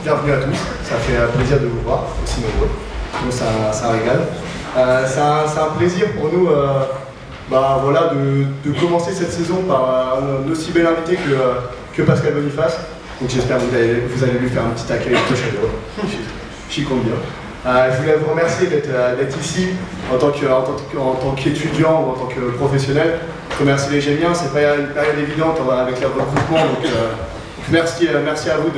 bienvenue à tous. Ça fait plaisir de vous voir, aussi nombreux. Nous, ça régale. C'est un plaisir pour nous voilà, de commencer cette saison par un aussi bel invité que Pascal Boniface. Donc j'espère que vous allez lui faire un petit accueil très chaleureux. J'y compte bien. Je voulais vous remercier d'être ici en tant qu'étudiant ou en tant que professionnel. Je remercie les Gémiens, c'est pas une période évidente avec le regroupement, donc merci à vous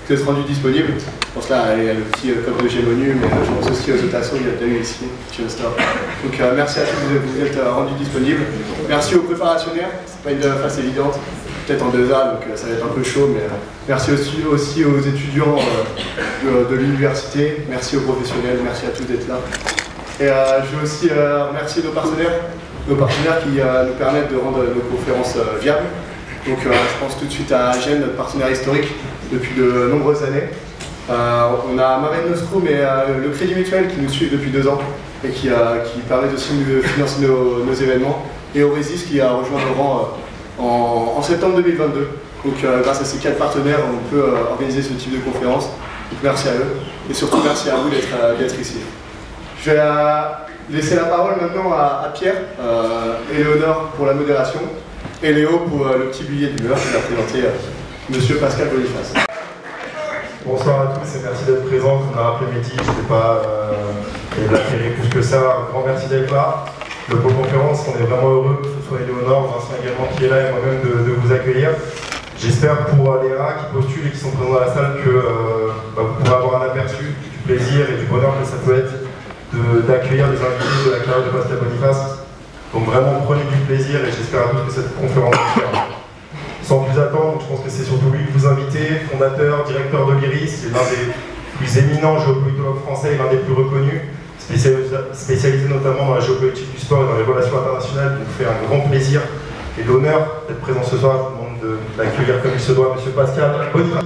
d'être rendu disponible. Je pense là, il y a le petit code de Gémonu, mais je pense aussi aux autres assos, il y a déjà eu ici, donc merci à tous de vous être rendus disponibles. Merci aux préparateurs, c'est pas une phase évidente, peut-être en 2A, donc ça va être un peu chaud, mais merci aussi aux étudiants de l'université, merci aux professionnels, merci à tous d'être là. Et je veux aussi remercier nos partenaires qui nous permettent de rendre nos conférences viables. Donc je pense tout de suite à Gênes, notre partenaire historique depuis de nombreuses années. On a Marraine Nostrum et le Crédit Mutuel qui nous suivent depuis 2 ans et qui permettent aussi de financer nos événements. Et Oresis qui a rejoint nos rangs en septembre 2022. Donc grâce à ces 4 partenaires, on peut organiser ce type de conférence. Donc merci à eux et surtout merci à vous d'être ici. Je vais laisser la parole maintenant à Pierre et Léonore pour la modération et Léo pour le petit billet d'humeur qui va présenter Monsieur Pascal Boniface. Bonsoir à tous et merci d'être présents. Comme on a rappelé midi, je ne sais pas éclairer plus que ça. Un grand merci d'être là. Le pôle conférence, on est vraiment heureux que ce soit Léonore, Vincent également qui est là et moi-même de vous accueillir. J'espère pour les RA qui postulent et qui sont présents dans la salle que vous pourrez avoir un aperçu du plaisir et du bonheur que ça peut être d'accueillir des invités de la carrière de Pascal Boniface. Donc vraiment prenez du plaisir et j'espère à tous que cette conférence vous plaira. Sans plus attendre, je pense que c'est surtout lui que vous invitez, fondateur, directeur de l'IRIS, c'est l'un des plus éminents géopolitologues français et l'un des plus reconnus, spécialisé notamment dans la géopolitique du sport et dans les relations internationales. Donc fait un grand plaisir et l'honneur d'être présent ce soir. Je vous demande de l'accueillir comme il se doit, Monsieur Pascal Boniface.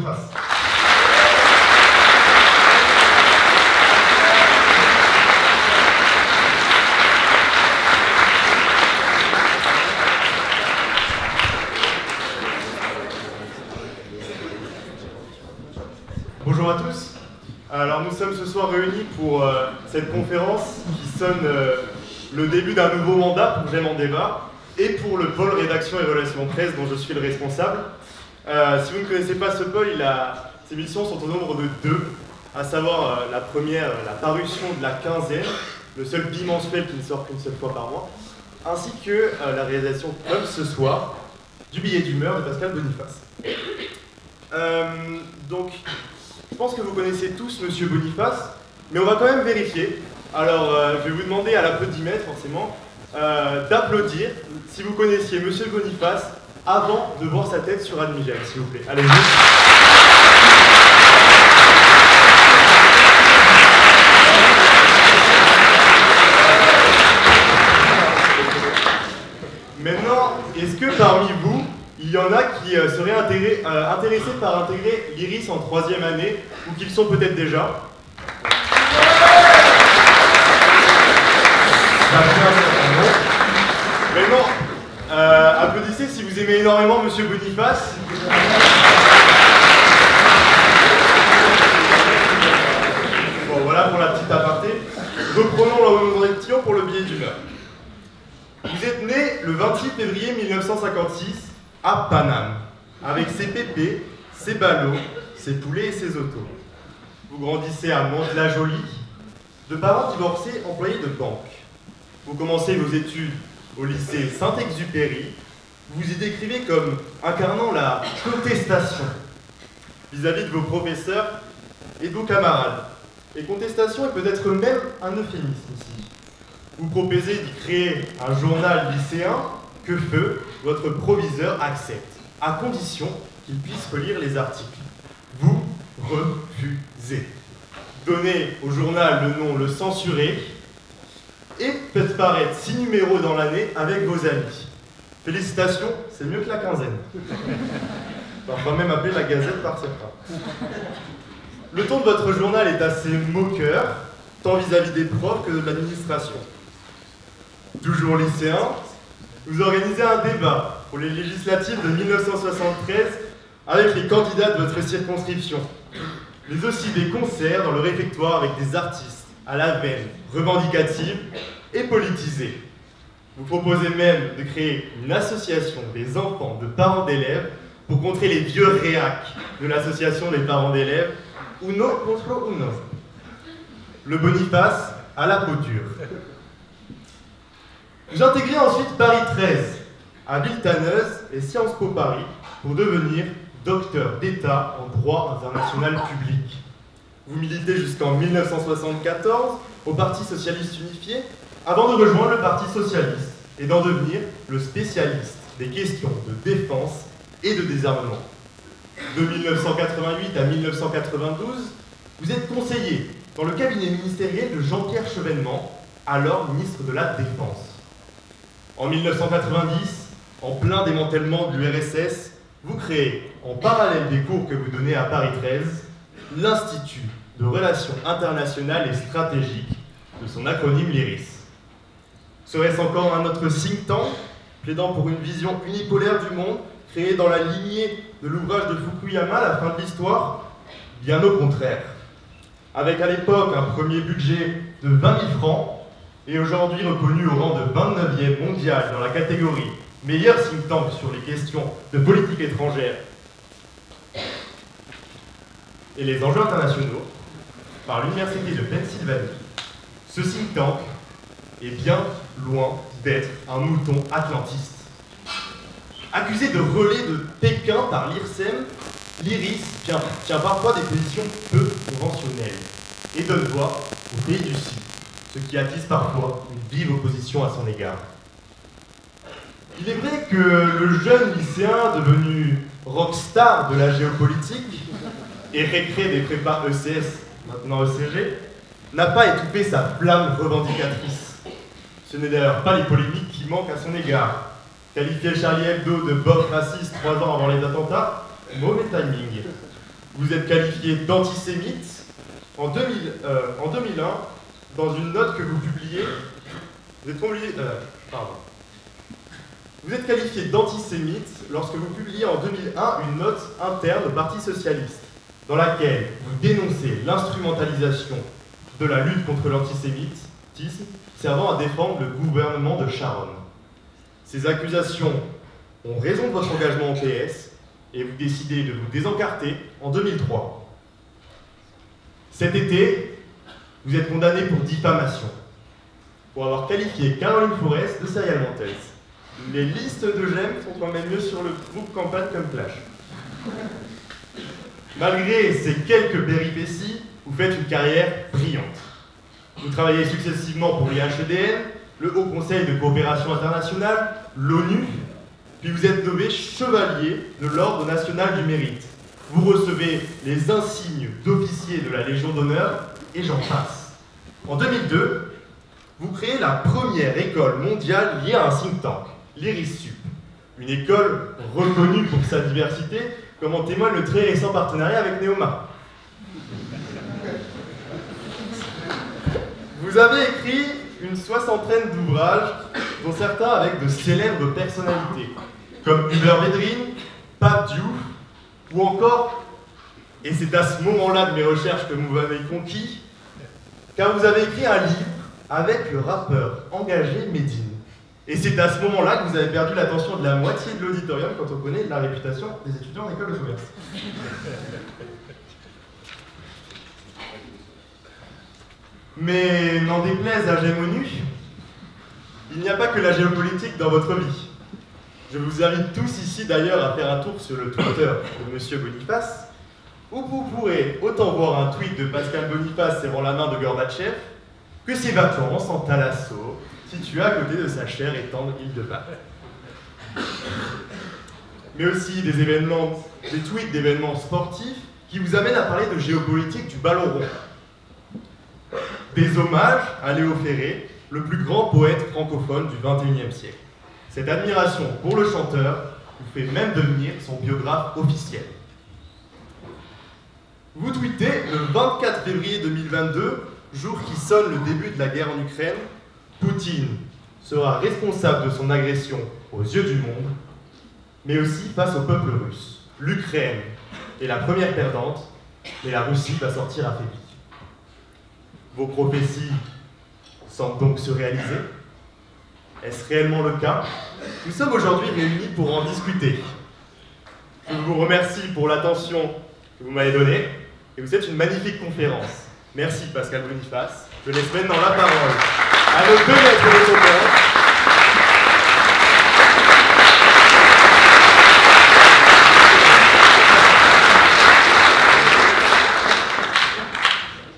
Bonjour à tous. Alors nous sommes ce soir réunis pour cette conférence qui sonne le début d'un nouveau mandat pour J'aime en débat et pour le pôle rédaction et relations presse dont je suis le responsable. Si vous ne connaissez pas ce pôle, ses missions sont au nombre de 2, à savoir la première, la parution de la quinzaine, le seul bimensuel qui ne sort qu'une seule fois par mois, ainsi que la réalisation, comme ce soir, du billet d'humeur de Pascal Boniface. Donc, je pense que vous connaissez tous Monsieur Boniface, mais on va quand même vérifier. Alors, je vais vous demander à l'applaudimètre, forcément, d'applaudir si vous connaissiez Monsieur Boniface avant de voir sa tête sur Admigel, s'il vous plaît. Allez-y. Maintenant, est-ce que parmi vous, il y en a qui seraient intéressés par intégrer l'IRIS en 3e année, ou qui le sont peut-être déjà? Maintenant, applaudissez si vous aimez énormément Monsieur Boniface. Bon, voilà pour la petite aparté. Reprenons là où nous en étions pour le billet d'humeur. Vous êtes né le 28 février 1956 à Paname, avec ses pépés, ses ballots, ses poulets et ses autos. Vous grandissez à Mantes-la-Jolie, de parents divorcés employés de banque. Vous commencez vos études au lycée Saint-Exupéry. Vous vous y décrivez comme incarnant la contestation vis-à-vis de vos professeurs et de vos camarades. Et contestation est peut-être même un euphémisme ici. Vous proposez d'y créer un journal lycéen que Feu, votre proviseur, accepte, à condition qu'il puisse relire les articles. Vous refusez. Donnez au journal le nom Le Censuré et faites paraître 6 numéros dans l'année avec vos amis. Félicitations, c'est mieux que la quinzaine. Parfois même appelé la Gazette par certains. Le ton de votre journal est assez moqueur, tant vis-à-vis des profs que de l'administration. Toujours lycéen, vous organisez un débat pour les législatives de 1973 avec les candidats de votre circonscription. mais aussi des concerts dans le réfectoire avec des artistes à la veine revendicative et politisée. Vous proposez même de créer une association des enfants de parents d'élèves pour contrer les vieux réacs de l'association des parents d'élèves Uno contre Uno. Le Boniface à la peau dure. Vous intégrez ensuite Paris 13 à Villetaneuse et Sciences Po Paris pour devenir docteur d'État en droit international public. Vous militez jusqu'en 1974 au Parti socialiste unifié avant de rejoindre le Parti socialiste et d'en devenir le spécialiste des questions de défense et de désarmement. De 1988 à 1992, vous êtes conseiller dans le cabinet ministériel de Jean-Pierre Chevènement, alors ministre de la Défense. En 1990, en plein démantèlement de l'URSS, vous créez, en parallèle des cours que vous donnez à Paris 13, l'Institut de Relations Internationales et Stratégiques, de son acronyme l'IRIS. Serait-ce encore un autre think tank, plaidant pour une vision unipolaire du monde, créé dans la lignée de l'ouvrage de Fukuyama, La fin de l'histoire? Bien au contraire. Avec à l'époque un premier budget de 20 000 francs, et aujourd'hui reconnu au rang de 29e mondial dans la catégorie meilleur think tank sur les questions de politique étrangère et les enjeux internationaux, par l'Université de Pennsylvanie, ce think tank est bien loin d'être un mouton atlantiste. Accusé de relais de Pékin par l'IRSEM, l'IRIS tient parfois des positions peu conventionnelles et donne voix aux pays du Sud, ce qui attise parfois une vive opposition à son égard. Il est vrai que le jeune lycéen devenu rockstar de la géopolitique et récré des prépas ECS, maintenant ECG, n'a pas étouffé sa flamme revendicatrice. Ce n'est d'ailleurs pas les polémiques qui manquent à son égard. Qualifier Charlie Hebdo de bof raciste 3 ans avant les attentats, mauvais timing. Vous êtes qualifié d'antisémite en 2001 dans une note que vous publiez. Vous êtes qualifié d'antisémite lorsque vous publiez en 2001 une note interne au Parti socialiste dans laquelle vous dénoncez l'instrumentalisation de la lutte contre l'antisémitisme servant à défendre le gouvernement de Sharon. Ces accusations ont raison de votre engagement au PS et vous décidez de vous désencarter en 2003. Cet été, vous êtes condamné pour diffamation, pour avoir qualifié Caroline Forest de serial menteuse. Les listes de j'aime sont quand même mieux sur le groupe campagne comme Clash. Malgré ces quelques péripéties, vous faites une carrière brillante. Vous travaillez successivement pour l'IHEDN, le Haut Conseil de coopération internationale, l'ONU, puis vous êtes nommé chevalier de l'Ordre national du mérite. Vous recevez les insignes d'officier de la Légion d'honneur, et j'en passe. En 2002, vous créez la première école mondiale liée à un think tank, l'IRIS-SUP, une école reconnue pour sa diversité, comme en témoigne le très récent partenariat avec Neoma. Vous avez écrit une soixantaine d'ouvrages, dont certains avec de célèbres personnalités, comme Hubert Védrine, Pape Diouf, ou encore, et c'est à ce moment-là de mes recherches que vous m'avez conquis, car vous avez écrit un livre avec le rappeur engagé Medine. Et c'est à ce moment-là que vous avez perdu l'attention de la moitié de l'auditorium quand on connaît la réputation des étudiants en école de commerce. Mais n'en déplaise à Gémonu, il n'y a pas que la géopolitique dans votre vie. Je vous invite tous ici d'ailleurs à faire un tour sur le Twitter de Monsieur Boniface, où vous pourrez autant voir un tweet de Pascal Boniface serrant la main de Gorbatchev que ses vacances en Thalasso, situé à côté de sa chère et tendre île de Pâques. Mais aussi des tweets d'événements sportifs qui vous amènent à parler de géopolitique du ballon rond. Des hommages à Léo Ferré, le plus grand poète francophone du XXIe siècle. Cette admiration pour le chanteur vous fait même devenir son biographe officiel. Vous tweetez le 24 février 2022, jour qui sonne le début de la guerre en Ukraine, Poutine sera responsable de son agression aux yeux du monde, mais aussi face au peuple russe. L'Ukraine est la première perdante mais la Russie va sortir affaiblie. Vos prophéties semblent donc se réaliser. Est-ce réellement le cas? Nous sommes aujourd'hui réunis pour en discuter. Je vous remercie pour l'attention que vous m'avez donnée et vous êtes une magnifique conférence. Merci Pascal Boniface. Je laisse maintenant la parole à nos 2 maîtres de conférence.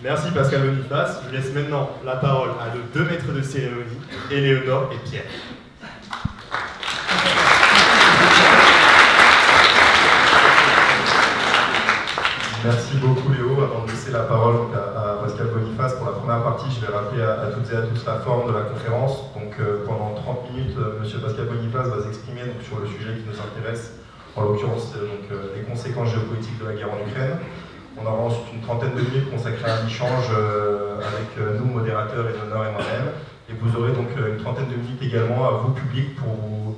Merci Pascal Boniface. Je laisse maintenant la parole à nos 2 maîtres de cérémonie, Éléonore et Pierre. Merci beaucoup Léo. Avant de laisser la parole donc, à Pascal Boniface pour la première partie, je vais rappeler à toutes et à tous la forme de la conférence. Donc pendant 30 minutes, M. Pascal Boniface va s'exprimer sur le sujet qui nous intéresse, en l'occurrence les conséquences géopolitiques de la guerre en Ukraine. On aura ensuite une trentaine de minutes consacrées à un échange avec nous, modérateurs, Éléonore et moi-même. Et vous aurez donc une trentaine de minutes également à vous, public, pour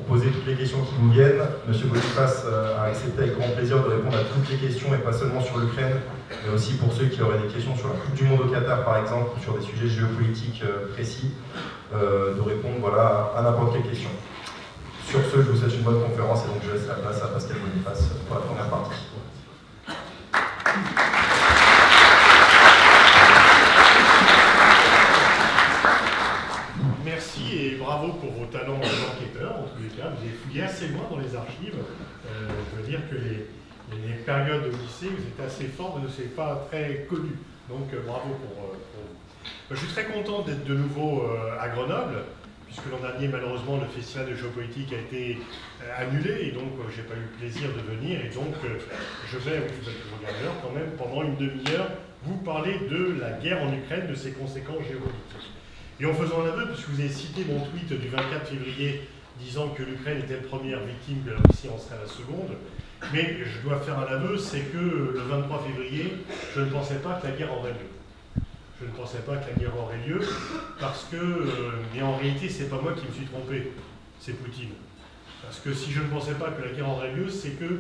poser toutes les questions qui vous viennent. Monsieur Boniface a accepté avec grand plaisir de répondre à toutes les questions, et pas seulement sur l'Ukraine, mais aussi pour ceux qui auraient des questions sur la Coupe du Monde au Qatar, par exemple, ou sur des sujets géopolitiques précis, de répondre voilà, à n'importe quelle question. Sur ce, je vous souhaite une bonne conférence, et donc je laisse la place à Pascal Boniface pour la première partie. Merci et bravo pour vos talents d'enquêteur. En tous les cas, vous avez fouillé assez loin dans les archives. Je veux dire que les périodes au lycée, vous êtes assez fort, mais ce n'est pas très connu. Donc bravo pour vous. Je suis très content d'être de nouveau à Grenoble, puisque l'an dernier, malheureusement, le festival de géopolitique a été annulé, et donc j'ai pas eu le plaisir de venir, et donc je vais, vous êtes toujours gardeur, quand même, pendant une demi-heure, vous parler de la guerre en Ukraine, de ses conséquences géopolitiques. Et en faisant un aveu, puisque vous avez cité mon tweet du 24 février disant que l'Ukraine était la première victime, que la Russie en serait la seconde, mais je dois faire un aveu, c'est que le 23 février, je ne pensais pas que la guerre aurait lieu. Je ne pensais pas que la guerre aurait lieu, parce que, mais en réalité, c'est pas moi qui me suis trompé, c'est Poutine. Parce que si je ne pensais pas que la guerre aurait lieu, c'est que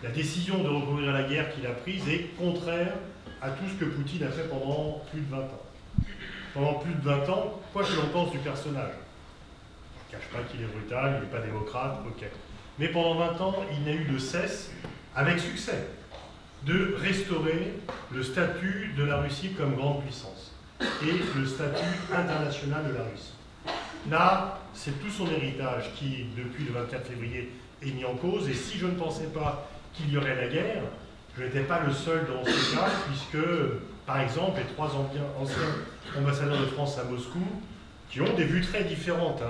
la décision de recourir à la guerre qu'il a prise est contraire à tout ce que Poutine a fait pendant plus de 20 ans. Pendant plus de 20 ans, quoi que l'on pense du personnage. Je ne cache pas qu'il est brutal, il n'est pas démocrate, ok. Mais pendant 20 ans, il n'a eu de cesse, avec succès, de restaurer le statut de la Russie comme grande puissance et le statut international de la Russie. Là, c'est tout son héritage qui, depuis le 24 février, est mis en cause. Et si je ne pensais pas qu'il y aurait la guerre, je n'étais pas le seul dans ce cas, puisque, par exemple, les 3 anciens ambassadeurs de France à Moscou, qui ont des vues très différentes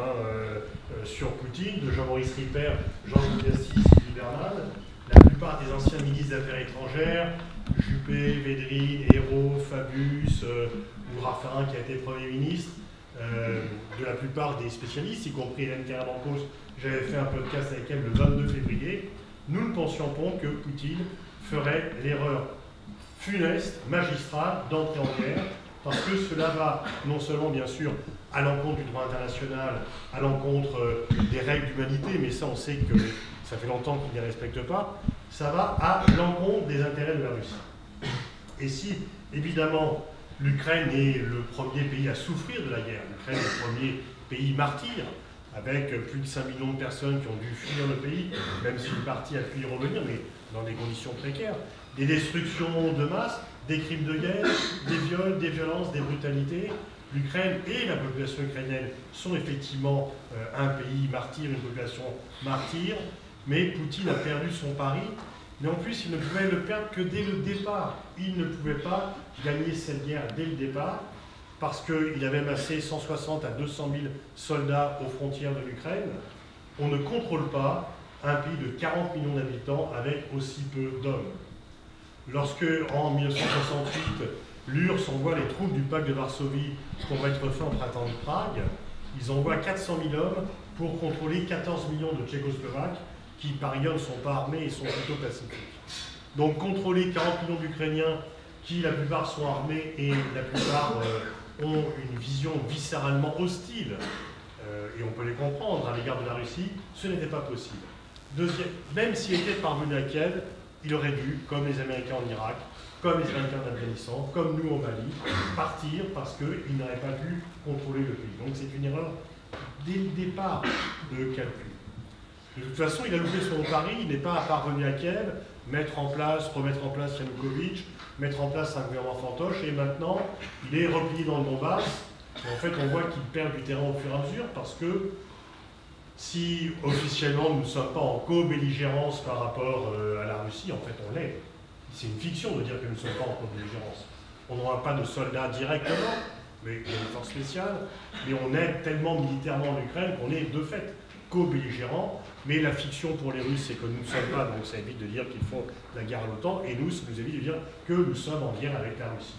sur Poutine, de Jean-Maurice Ripper, Jean-Louis Gassis, Sylvie Bernal, la plupart des anciens ministres des Affaires étrangères, Juppé, Védrine, Hérault, Fabius, ou Raffarin qui a été Premier ministre, de la plupart des spécialistes, y compris Hélène Carrère-Bancos, j'avais fait un podcast avec elle le 22 février, nous ne pensions pas que Poutine ferait l'erreur funeste, magistrale, d'entrer en guerre, parce que cela va non seulement, bien sûr, à l'encontre du droit international, à l'encontre des règles d'humanité, mais ça, on sait que ça fait longtemps qu'il ne les respecte pas, ça va à l'encontre des intérêts de la Russie. Et si, évidemment, l'Ukraine est le premier pays à souffrir de la guerre, l'Ukraine est le premier pays martyr, avec plus de 5 millions de personnes qui ont dû fuir le pays, même si une partie a pu y revenir, mais dans des conditions précaires, des destructions de masse, des crimes de guerre, des viols, des violences, des brutalités. L'Ukraine et la population ukrainienne sont effectivement un pays martyr, une population martyre, mais Poutine a perdu son pari, mais en plus il ne pouvait le perdre que dès le départ. Il ne pouvait pas gagner cette guerre dès le départ, parce qu'il avait massé 160 à 200 000 soldats aux frontières de l'Ukraine. On ne contrôle pas un pays de 40 millions d'habitants avec aussi peu d'hommes. Lorsque, en 1968, l'URSS envoie les troupes du pacte de Varsovie pour mettre fin au printemps de Prague, ils envoient 400 000 hommes pour contrôler 14 millions de Tchécoslovaques qui, par ailleurs, ne sont pas armés et sont plutôt pacifiques. Donc, contrôler 40 millions d'Ukrainiens qui, la plupart, sont armés et la plupart ont une vision viscéralement hostile, et on peut les comprendre à l'égard de la Russie, ce n'était pas possible. Même s'il était parvenu à Kiev, il aurait dû, comme les Américains en Irak, comme les Américains en Afghanistan, comme nous au Mali, partir parce qu'ils n'auraient pas pu contrôler le pays. Donc c'est une erreur dès le départ de calcul. De toute façon, il a loupé son pari, il n'est pas parvenu à Kiev, remettre en place Yanukovych, mettre en place un gouvernement fantoche, et maintenant, il est replié dans le Donbass. Et en fait, on voit qu'il perd du terrain au fur et à mesure, parce que si officiellement nous ne sommes pas en co-belligérance par rapport à la Russie, en fait on l'est. C'est une fiction de dire que nous ne sommes pas en co-belligérance. On n'aura pas de soldats directement, mais il y a une force spéciale, mais on aide tellement militairement l'Ukraine qu'on est de fait co-belligérant, mais la fiction pour les Russes, c'est que nous ne sommes pas, donc ça évite de dire qu'il faut la guerre à l'OTAN, et nous, ça nous évite de dire que nous sommes en guerre avec la Russie.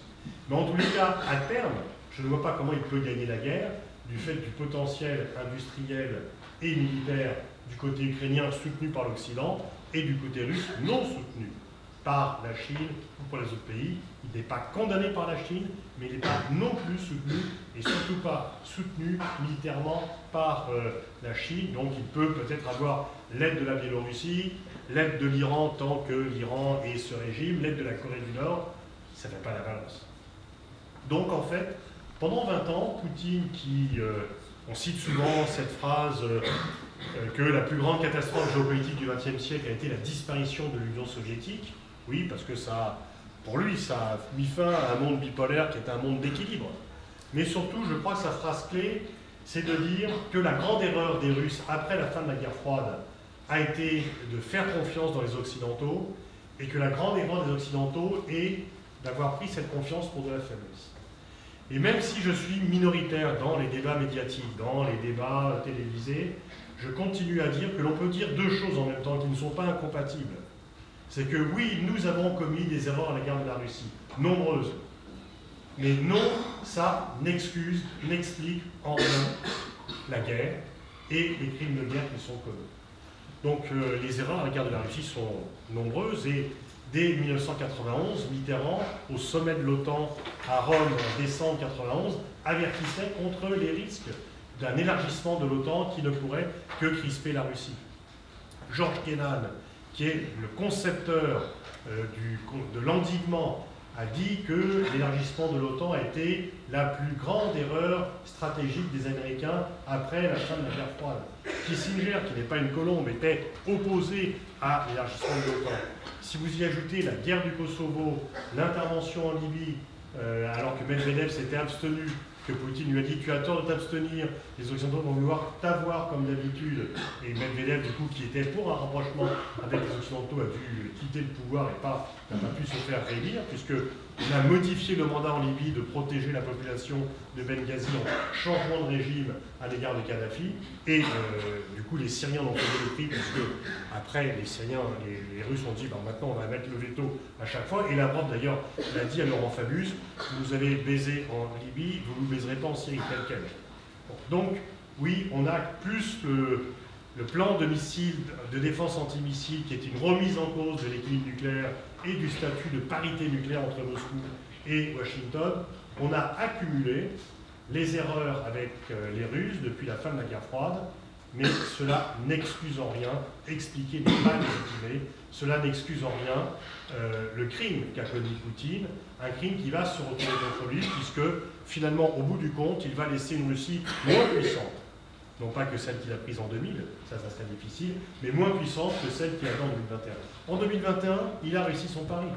Mais en tous les cas, à terme, je ne vois pas comment il peut gagner la guerre, du fait du potentiel industriel et militaire du côté ukrainien soutenu par l'Occident, et du côté russe non soutenu par la Chine ou par les autres pays. Il n'est pas condamné par la Chine, mais il n'est pas non plus soutenu, et surtout pas soutenu militairement par la Chine. Donc il peut peut-être avoir l'aide de la Biélorussie, l'aide de l'Iran tant que l'Iran est ce régime, l'aide de la Corée du Nord, ça ne fait pas la balance. Donc en fait, pendant 20 ans, Poutine on cite souvent cette phrase que la plus grande catastrophe géopolitique du XXe siècle a été la disparition de l'Union soviétique. Oui, parce que pour lui, ça a mis fin à un monde bipolaire qui est un monde d'équilibre. Mais surtout, je crois que sa phrase clé, c'est de dire que la grande erreur des Russes après la fin de la guerre froide a été de faire confiance dans les Occidentaux, et que la grande erreur des Occidentaux est d'avoir pris cette confiance pour de la faiblesse. Et même si je suis minoritaire dans les débats médiatiques, dans les débats télévisés, je continue à dire que l'on peut dire deux choses en même temps qui ne sont pas incompatibles. C'est que oui, nous avons commis des erreurs à l'égard de la Russie, nombreuses. Mais non, ça n'excuse, n'explique en rien la guerre et les crimes de guerre qui sont commis. Donc les erreurs à l'égard de la Russie sont nombreuses, et dès 1991, Mitterrand, au sommet de l'OTAN à Rome en décembre 1991, avertissait contre les risques d'un élargissement de l'OTAN qui ne pourrait que crisper la Russie. Georges Kennan, qui est le concepteur de l'endiguement, a dit que l'élargissement de l'OTAN a été la plus grande erreur stratégique des Américains après la fin de la guerre froide. Kissinger, qui n'est pas une colombe, était opposé à l'élargissement de l'OTAN. Si vous y ajoutez la guerre du Kosovo, l'intervention en Libye, alors que Medvedev s'était abstenu, que Poutine lui a dit « tu as tort de t'abstenir, les Occidentaux vont vouloir t'avoir comme d'habitude », et Medvedev, du coup, qui était pour un rapprochement avec les Occidentaux, a dû quitter le pouvoir et n'a pas pu se faire réélire, puisqu'il a modifié le mandat en Libye de protéger la population de Benghazi en changement de régime à l'égard de Kadhafi, et du coup les Syriens ont payé le prix, puisque après les Syriens, les Russes ont dit « maintenant on va mettre le veto à chaque fois », et Lavrov d'ailleurs l'a dit à Laurent Fabius, vous avez baisé en Libye, vous ne vous baiserez pas en Syrie tel quel. Bon, donc oui, on a plus le plan de missiles, de défense antimissile, qui est une remise en cause de l'équilibre nucléaire et du statut de parité nucléaire entre Moscou et Washington. On a accumulé les erreurs avec les Russes depuis la fin de la guerre froide, mais cela n'excuse en rien, expliqué n'est pas légitimé, cela n'excuse en rien le crime qu'a commis Poutine, un crime qui va se retourner contre lui, puisque finalement, au bout du compte, il va laisser une Russie moins puissante. Non pas que celle qu'il a prise en 2000, ça serait difficile, mais moins puissante que celle qu'il a en 2021. En 2021, il a réussi son pari.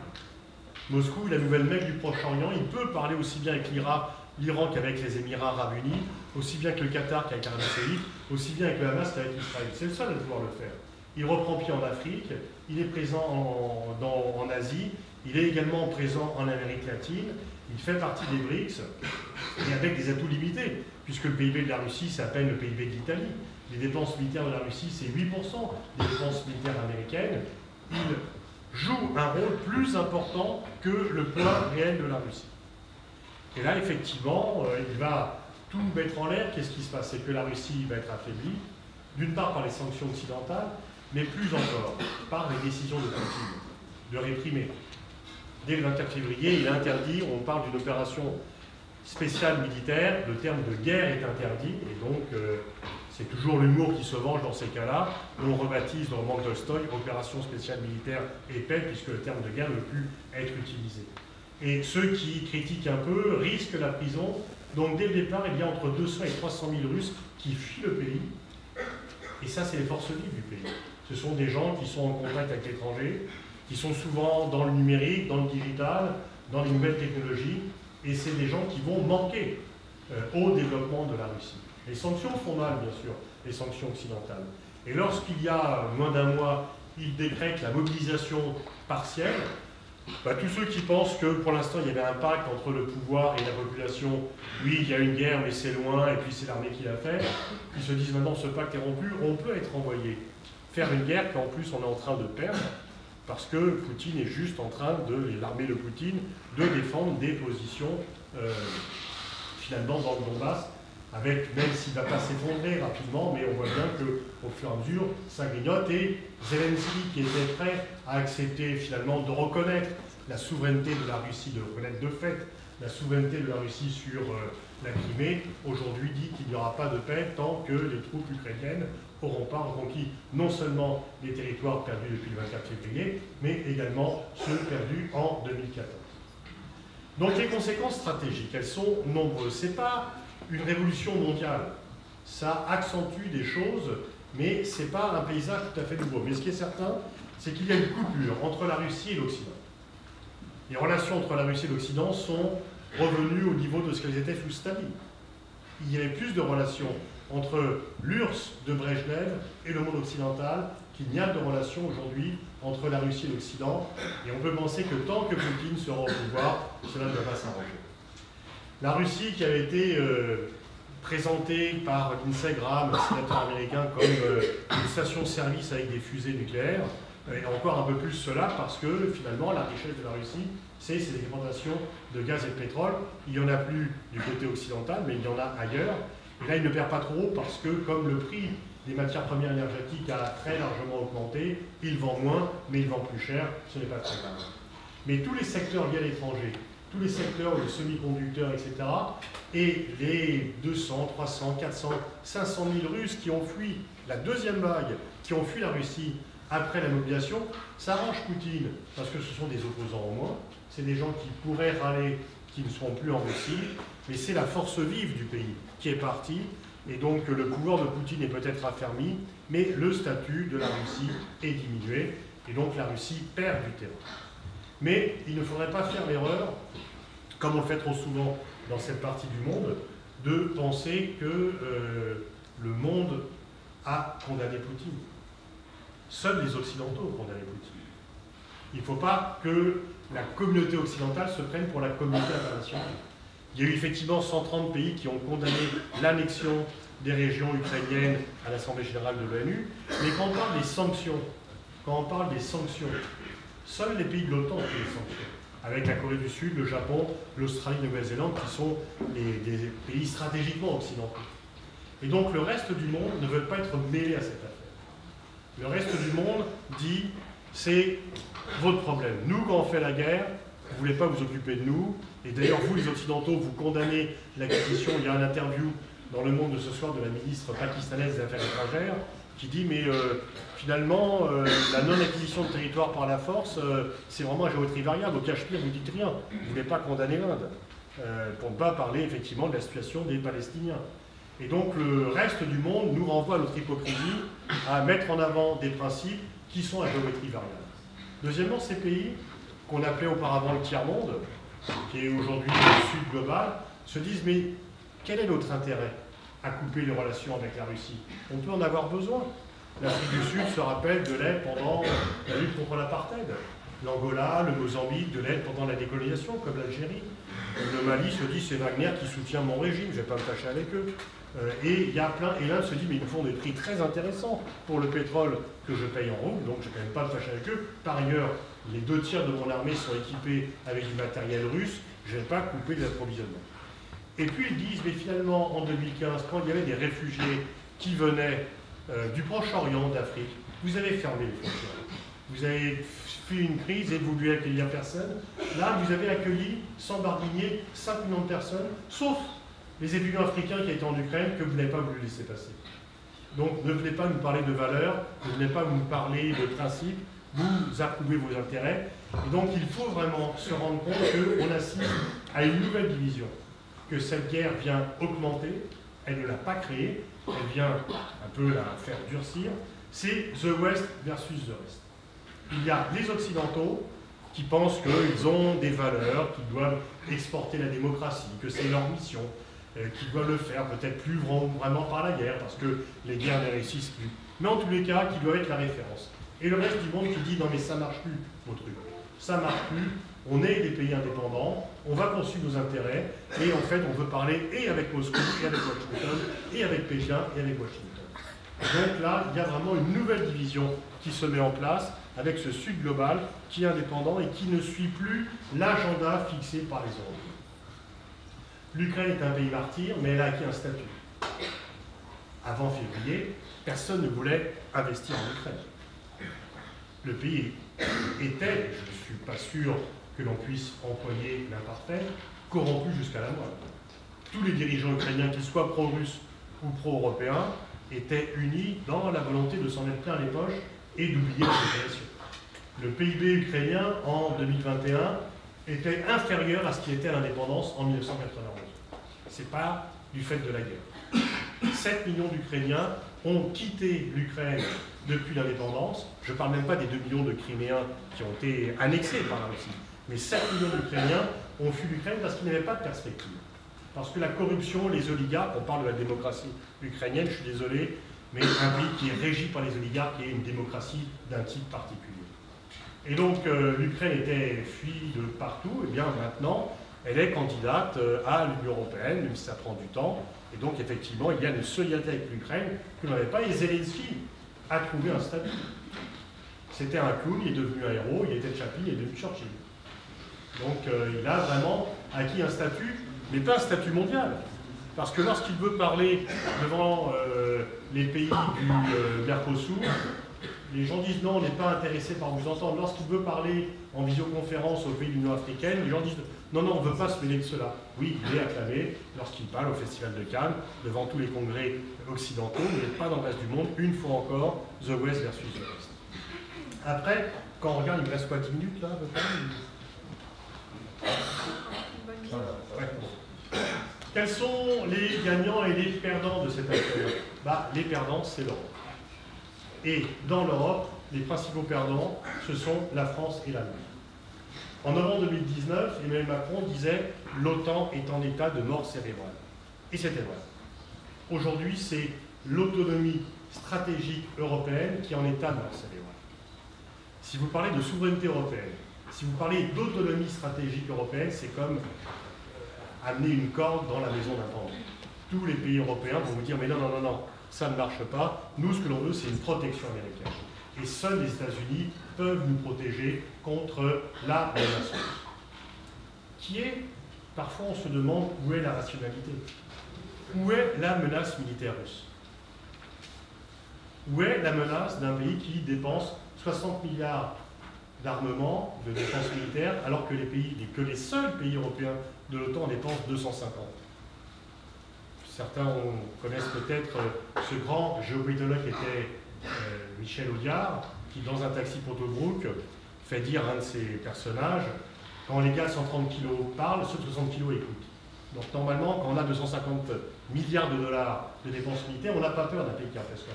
Moscou, la nouvelle Mecque du Proche-Orient, il peut parler aussi bien avec l'Iran qu'avec les Émirats Arabes Unis, aussi bien que le Qatar qu'avec l'Arabie Saoudite, aussi bien avec le Hamas qu'avec Israël. C'est le seul à pouvoir le faire. Il reprend pied en Afrique, il est présent en Asie, il est également présent en Amérique latine, il fait partie des BRICS, et avec des atouts limités, puisque le PIB de la Russie, c'est à peine le PIB de l'Italie. Les dépenses militaires de la Russie, c'est 8% des dépenses militaires américaines. Il joue un rôle plus important que le poids réel de la Russie. Et là, effectivement, il va tout mettre en l'air. Qu'est-ce qui se passe? C'est que la Russie va être affaiblie, d'une part par les sanctions occidentales, mais plus encore par les décisions de Poutine, de réprimer. Dès le 24 février, il interdit, on parle d'une opération spéciale militaire, le terme de guerre est interdit, et donc C'est toujours l'humour qui se venge dans ces cas-là. On rebaptise dans le roman de Tolstoï opération spéciale militaire et paix, puisque le terme de guerre ne peut plus être utilisé. Et ceux qui critiquent un peu risquent la prison. Donc dès le départ, il y a entre 200 et 300 000 Russes qui fuient le pays. Et ça, c'est les forces vives du pays. Ce sont des gens qui sont en contact avec l'étranger, qui sont souvent dans le numérique, dans le digital, dans les nouvelles technologies. Et c'est des gens qui vont manquer au développement de la Russie. Les sanctions font mal, bien sûr, les sanctions occidentales. Et lorsqu'il y a moins d'un mois, ils décrètent la mobilisation partielle, tous ceux qui pensent que pour l'instant il y avait un pacte entre le pouvoir et la population, oui, il y a une guerre, mais c'est loin, et puis c'est l'armée qui l'a fait, ils se disent maintenant ce pacte est rompu, on peut être envoyé faire une guerre qu'en plus on est en train de perdre, parce que Poutine est juste en train l'armée de Poutine, de défendre des positions finalement dans le Donbass, avec, même s'il ne va pas s'effondrer rapidement, mais on voit bien qu'au fur et à mesure, ça grignote. Et Zelensky, qui était prêt à accepter finalement de reconnaître la souveraineté de la Russie, de reconnaître de fait la souveraineté de la Russie sur la Crimée, aujourd'hui dit qu'il n'y aura pas de paix tant que les troupes ukrainiennes n'auront pas reconquis non seulement les territoires perdus depuis le 24 février, mais également ceux perdus en 2014. Donc les conséquences stratégiques, elles sont nombreuses. Ce n'est pas une révolution mondiale. Ça accentue des choses, mais ce n'est pas un paysage tout à fait nouveau. Mais ce qui est certain, c'est qu'il y a une coupure entre la Russie et l'Occident. Les relations entre la Russie et l'Occident sont revenues au niveau de ce qu'elles étaient sous Staline. Il y avait plus de relations entre l'URSS de Brejnev et le monde occidental qu'il n'y a de relations aujourd'hui entre la Russie et l'Occident. Et on peut penser que tant que Poutine sera au pouvoir, cela ne va pas s'arranger. La Russie, qui avait été présentée par Lindsey Graham, un sénateur américain, comme une station-service avec des fusées nucléaires, et encore un peu plus cela parce que finalement la richesse de la Russie, c'est ses exportations de gaz et de pétrole. Il n'y en a plus du côté occidental, mais il y en a ailleurs. Et là, il ne perd pas trop parce que comme le prix des matières premières énergétiques a très largement augmenté, il vend moins, mais il vend plus cher, ce n'est pas très grave. Mais tous les secteurs liés à l'étranger, tous les secteurs de semi-conducteurs, etc., et les 200, 300, 400, 500 000 Russes qui ont fui la deuxième vague, qui ont fui la Russie après la mobilisation, ça arrange Poutine, parce que ce sont des opposants au moins, c'est des gens qui pourraient râler, qui ne seront plus en Russie, mais c'est la force vive du pays qui est partie, et donc le pouvoir de Poutine est peut-être affermi, mais le statut de la Russie est diminué, et donc la Russie perd du terrain. Mais il ne faudrait pas faire l'erreur, comme on le fait trop souvent dans cette partie du monde, de penser que le monde a condamné Poutine. Seuls les Occidentaux ont condamné Poutine. Il ne faut pas que la communauté occidentale se prenne pour la communauté internationale. Il y a eu effectivement 130 pays qui ont condamné l'annexion des régions ukrainiennes à l'Assemblée générale de l'ONU, mais quand on parle des sanctions, seuls les pays de l'OTAN ont pris les sanctions, avec la Corée du Sud, le Japon, l'Australie, la Nouvelle-Zélande, qui sont des pays stratégiquement occidentaux. Et donc le reste du monde ne veut pas être mêlé à cette affaire. Le reste du monde dit, c'est votre problème. Nous, quand on fait la guerre, vous ne voulez pas vous occuper de nous. Et d'ailleurs, vous, les Occidentaux, vous condamnez l'acquisition. Il y a un interview dans Le Monde de ce soir de la ministre pakistanaise des Affaires étrangères qui dit, mais finalement, la non-acquisition de territoire par la force, c'est vraiment à géométrie variable. Au Cachemire, vous ne dites rien. Vous ne voulez pas condamner l'Inde, pour ne pas parler effectivement de la situation des Palestiniens. Et donc le reste du monde nous renvoie à notre hypocrisie à mettre en avant des principes qui sont à géométrie variable. Deuxièmement, ces pays qu'on appelait auparavant le tiers-monde, qui est aujourd'hui le sud global, se disent mais quel est notre intérêt à couper les relations avec la Russie? On peut en avoir besoin. L'Afrique du Sud se rappelle de l'aide pendant la lutte contre l'apartheid. L'Angola, le Mozambique, de l'aide pendant la décolonisation, comme l'Algérie. Le Mali se dit c'est Wagner qui soutient mon régime, je ne vais pas me fâcher avec eux. Et il y a plein, et l'Inde se dit mais ils nous font des prix très intéressants pour le pétrole que je paye en rouble, donc je ne vais quand même pas me fâcher avec eux. Par ailleurs, les 2 tiers de mon armée sont équipés avec du matériel russe, je ne vais pas couper les approvisionnements. Et puis ils disent mais finalement en 2015, quand il y avait des réfugiés qui venaient du Proche-Orient, d'Afrique, vous avez fermé les frontières. Vous avez fait une crise et vous ne vouliez accueillir personne. Là, vous avez accueilli, sans barguigner, 5 millions de personnes, sauf les étudiants africains qui étaient en Ukraine que vous n'avez pas voulu laisser passer. Donc ne venez pas nous parler de valeurs, ne venez pas nous parler de principes, vous approuvez vos intérêts. Et donc il faut vraiment se rendre compte qu'on assiste à une nouvelle division, que cette guerre vient augmenter, elle ne l'a pas créée, elle vient un peu la faire durcir. C'est The West versus The Rest. Il y a les Occidentaux qui pensent qu'ils ont des valeurs, qu'ils doivent exporter la démocratie, que c'est leur mission, qu'ils doivent le faire peut-être plus vraiment par la guerre, parce que les guerres ne réussissent plus. Mais en tous les cas, qui doivent être la référence. Et le reste du monde qui dit « non mais ça marche plus, vos trucs. Ça marche plus, on est des pays indépendants, on va poursuivre nos intérêts, et en fait on veut parler et avec Moscou, et avec Washington, et avec Pékin, et avec Washington. » Donc là, il y a vraiment une nouvelle division qui se met en place avec ce Sud global qui est indépendant et qui ne suit plus l'agenda fixé par les Européens. L'Ukraine est un pays martyr, mais elle a acquis un statut. Avant février, personne ne voulait investir en Ukraine. Le pays était, je ne suis pas sûr que l'on puisse employer l'imparfait, corrompu jusqu'à la moelle. Tous les dirigeants ukrainiens, qu'ils soient pro-russes ou pro-européens, étaient unis dans la volonté de s'en mettre plein les poches et d'oublier la population. Le PIB ukrainien en 2021 était inférieur à ce qui était à l'indépendance en 1991. Ce n'est pas du fait de la guerre. 7 millions d'Ukrainiens ont quitté l'Ukraine depuis l'indépendance. Je ne parle même pas des 2 millions de Criméens qui ont été annexés par la Russie. Mais 7 millions d'Ukrainiens ont fui l'Ukraine parce qu'ils n'avaient pas de perspective. Parce que la corruption, les oligarques, on parle de la démocratie ukrainienne, je suis désolé, mais un pays qui est régi par les oligarques et une démocratie d'un type particulier. Et donc l'Ukraine était fuie de partout, et bien maintenant elle est candidate à l'Union européenne, même si ça prend du temps. Et donc effectivement il y a une solidarité avec l'Ukraine que n'avait pas, et Zelensky a trouvé un statut. C'était un clown, il est devenu un héros, il était Chaplin, il est devenu Churchill. Donc il a vraiment acquis un statut, mais pas un statut mondial. Parce que lorsqu'il veut parler devant les pays du Mercosur, les gens disent non, on n'est pas intéressé par vous entendre. Lorsqu'il veut parler en visioconférence aux pays de l'Union africaine, les gens disent non, non, on ne veut pas se mêler de cela. Oui, il est acclamé lorsqu'il parle au Festival de Cannes, devant tous les congrès occidentaux, mais pas dans le reste du monde, une fois encore, The West versus The West. Après, quand on regarde, il me reste quoi, 10 minutes là, à peu près? Ouais, bon. Quels sont les gagnants et les perdants de cette affaire? Les perdants, c'est l'Europe. Et dans l'Europe, les principaux perdants, ce sont la France et l'Allemagne. En novembre 2019, Emmanuel Macron disait « l'OTAN est en état de mort cérébrale ». Et c'était vrai. Aujourd'hui, c'est l'autonomie stratégique européenne qui est en état de mort cérébrale. Si vous parlez de souveraineté européenne, si vous parlez d'autonomie stratégique européenne, c'est comme amener une corde dans la maison d'un pendu. Tous les pays européens vont vous dire « mais non, non, non, non, ça ne marche pas. Nous, ce que l'on veut, c'est une protection américaine. » Et seuls les États-Unis peuvent nous protéger contre la menace. Qui est, parfois on se demande où est la rationalité. Où est la menace militaire russe? Où est la menace d'un pays qui dépense 60 milliards d'armement, de dépenses militaires, alors que les seuls pays européens de l'OTAN dépensent 250? Certains connaissent peut-être ce grand géopolitologue qui était Michel Audiard, qui dans un taxi pour Tobruk fait dire à un de ses personnages, quand les gars de 130 kilos parlent, ceux de 60 kilos écoutent. Donc normalement, quand on a 250 milliards de dollars de dépenses militaires, on n'a pas peur d'un pays qui en fait 60.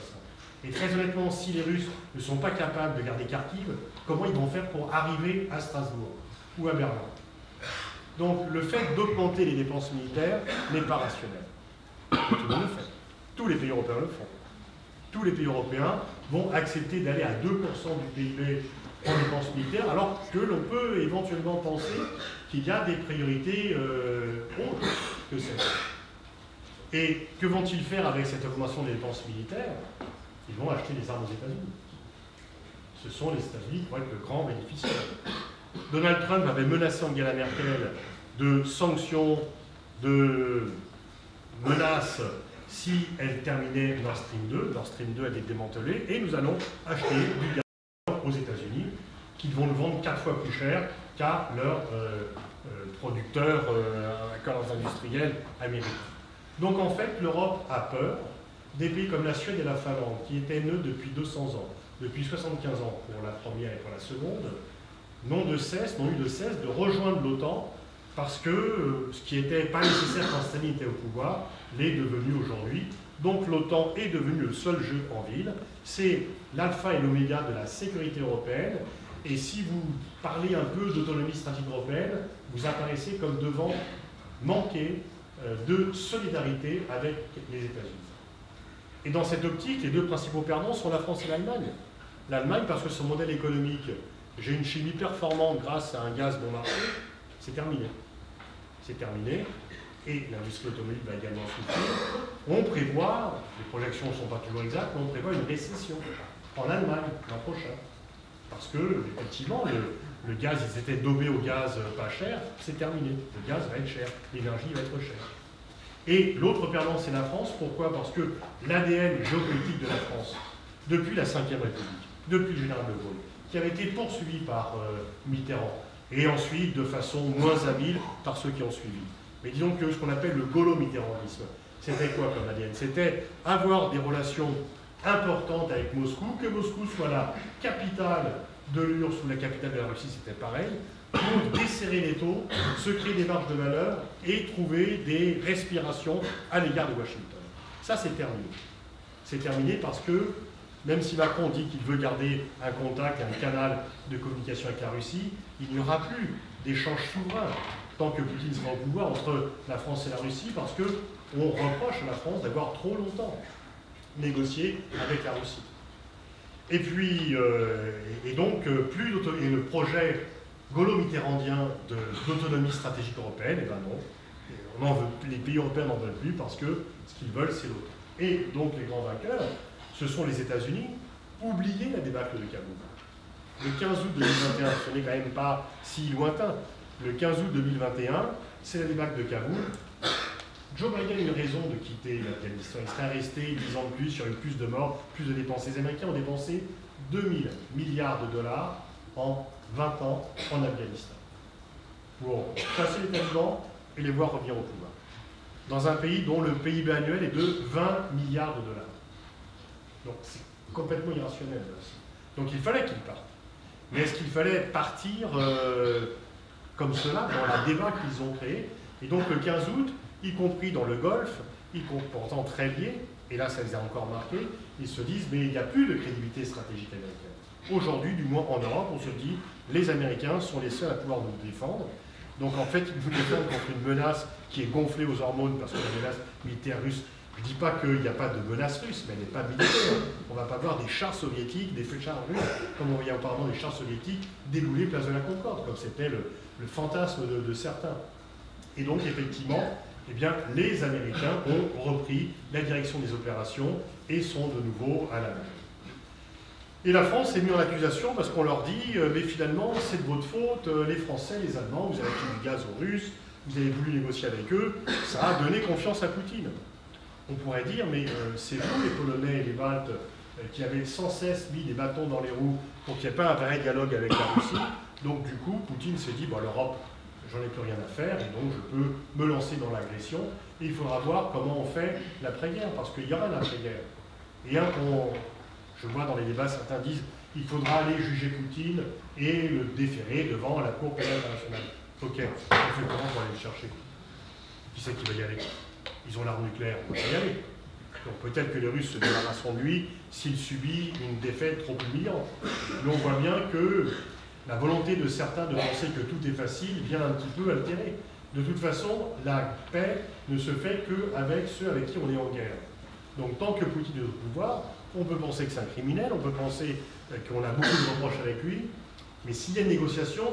Et très honnêtement, si les Russes ne sont pas capables de garder Kharkiv, comment ils vont faire pour arriver à Strasbourg ou à Berlin? Donc le fait d'augmenter les dépenses militaires n'est pas rationnel. Tout le monde le fait. Tous les pays européens le font. Tous les pays européens vont accepter d'aller à 2% du PIB en dépenses militaires, alors que l'on peut éventuellement penser qu'il y a des priorités autres que celles-ci. Et que vont-ils faire avec cette augmentation des dépenses militaires? Ils vont acheter des armes aux États-Unis. Ce sont les États-Unis qui vont être le grand bénéficiaire. Donald Trump avait menacé Angela Merkel de sanctions, de menaces si elle terminait Nord Stream 2. Nord Stream 2 a été démantelé et nous allons acheter du gaz aux États-Unis qui vont le vendre 4 fois plus cher qu'à leurs producteurs, qu'à leurs industriels américains. Donc en fait, l'Europe a peur des pays comme la Suède et la Finlande, qui étaient neutres depuis 200 ans, depuis 75 ans pour la première et pour la seconde, n'ont eu de cesse de rejoindre l'OTAN parce que ce qui n'était pas nécessaire quand Staline était au pouvoir l'est devenu aujourd'hui. Donc l'OTAN est devenu le seul jeu en ville. C'est l'alpha et l'oméga de la sécurité européenne. Et si vous parlez un peu d'autonomie stratégique européenne, vous apparaissez comme devant manquer de solidarité avec les États-Unis. Et dans cette optique, les deux principaux perdants sont la France et l'Allemagne. L'Allemagne, parce que son modèle économique, j'ai une chimie performante grâce à un gaz bon marché, c'est terminé. C'est terminé. Et l'industrie automobile va également souffrir. On prévoit, les projections ne sont pas toujours exactes, mais on prévoit une récession en Allemagne l'an prochain. Parce que, effectivement, le gaz, ils étaient dopés au gaz pas cher, c'est terminé. Le gaz va être cher, l'énergie va être chère. Et l'autre perdant, c'est la France. Pourquoi? Parce que l'ADN géopolitique de la France, depuis la Ve République, depuis le général de Gaulle, qui avait été poursuivi par Mitterrand, et ensuite, de façon moins habile, par ceux qui ont suivi. Mais disons que ce qu'on appelle le gaulo-mitterrandisme, c'était quoi comme ADN? C'était avoir des relations importantes avec Moscou, que Moscou soit la capitale de l'URSS ou la capitale de la Russie, c'était pareil, pour desserrer les taux, se créer des marges de manœuvre et trouver des respirations à l'égard de Washington. Ça, c'est terminé. C'est terminé parce que, même si Macron dit qu'il veut garder un contact, un canal de communication avec la Russie, il n'y aura plus d'échange souverain tant que Poutine sera au pouvoir entre la France et la Russie, parce qu'on reproche à la France d'avoir trop longtemps négocié avec la Russie. Et puis, donc, et le projet gaulo-mitterrandien d'autonomie stratégique européenne, eh ben non, les pays européens n'en veulent plus parce que ce qu'ils veulent, c'est l'OTAN. Et donc, les grands vainqueurs, ce sont les États-Unis. Oubliez la débâcle de Kaboul. Le 15 août 2021, ce n'est quand même pas si lointain. Le 15 août 2021, c'est la débâcle de Kaboul. Joe Biden a une raison de quitter l'Afghanistan. Il serait resté 10 ans de plus, il y aurait eu plus de morts, plus de dépenses. Les Américains ont dépensé 2000 milliards de dollars en 20 ans en Afghanistan pour chasser les talibans et les voir revenir au pouvoir. Dans un pays dont le PIB annuel est de 20 milliards de dollars. Donc c'est complètement irrationnel. Donc il fallait qu'ils partent. Mais est-ce qu'il fallait partir comme cela dans la débat qu'ils ont créé? Et donc le 15 août, y compris dans le Golfe, ils sont pourtant très liés, et là ça les a encore marqués, ils se disent mais il n'y a plus de crédibilité stratégique américaine. Aujourd'hui, du moins en Europe, on se dit les Américains sont les seuls à pouvoir nous défendre. Donc en fait, ils nous défendent contre une menace qui est gonflée aux hormones parce que la menace militaire russe. Je ne dis pas qu'il n'y a pas de menace russe, mais elle n'est pas militaire. On ne va pas voir des chars soviétiques, des chars russes, comme on voyait auparavant des chars soviétiques débouler place de la Concorde, comme c'était le fantasme de certains. Et donc effectivement, eh bien, les Américains ont repris la direction des opérations et sont de nouveau à la main. Et la France est mise en accusation parce qu'on leur dit mais finalement c'est de votre faute, les Français, les Allemands, vous avez acheté du gaz aux Russes, vous avez voulu négocier avec eux, ça a donné confiance à Poutine. On pourrait dire mais c'est vous les Polonais et les Baltes qui avez sans cesse mis des bâtons dans les roues pour qu'il n'y ait pas un vrai dialogue avec la Russie. Donc du coup Poutine s'est dit bon, l'Europe, j'en ai plus rien à faire et donc je peux me lancer dans l'agression et il faudra voir comment on fait l'après-guerre parce qu'il y aura l'après-guerre. Et je vois dans les débats, certains disent qu'il faudra aller juger Poutine et le déférer devant la Cour pénale internationale. Ok, on fait comment pour aller le chercher? Qui c'est qui va y aller? Ils ont l'arme nucléaire, on va y aller. Donc peut-être que les Russes se débarrasseront de lui s'il subit une défaite trop humiliante. Mais on voit bien que la volonté de certains de penser que tout est facile vient un petit peu altérer. De toute façon, la paix ne se fait qu'avec ceux avec qui on est en guerre. Donc tant que Poutine est au pouvoir, on peut penser que c'est un criminel, on peut penser qu'on a beaucoup de reproches avec lui, mais s'il y a une négociation,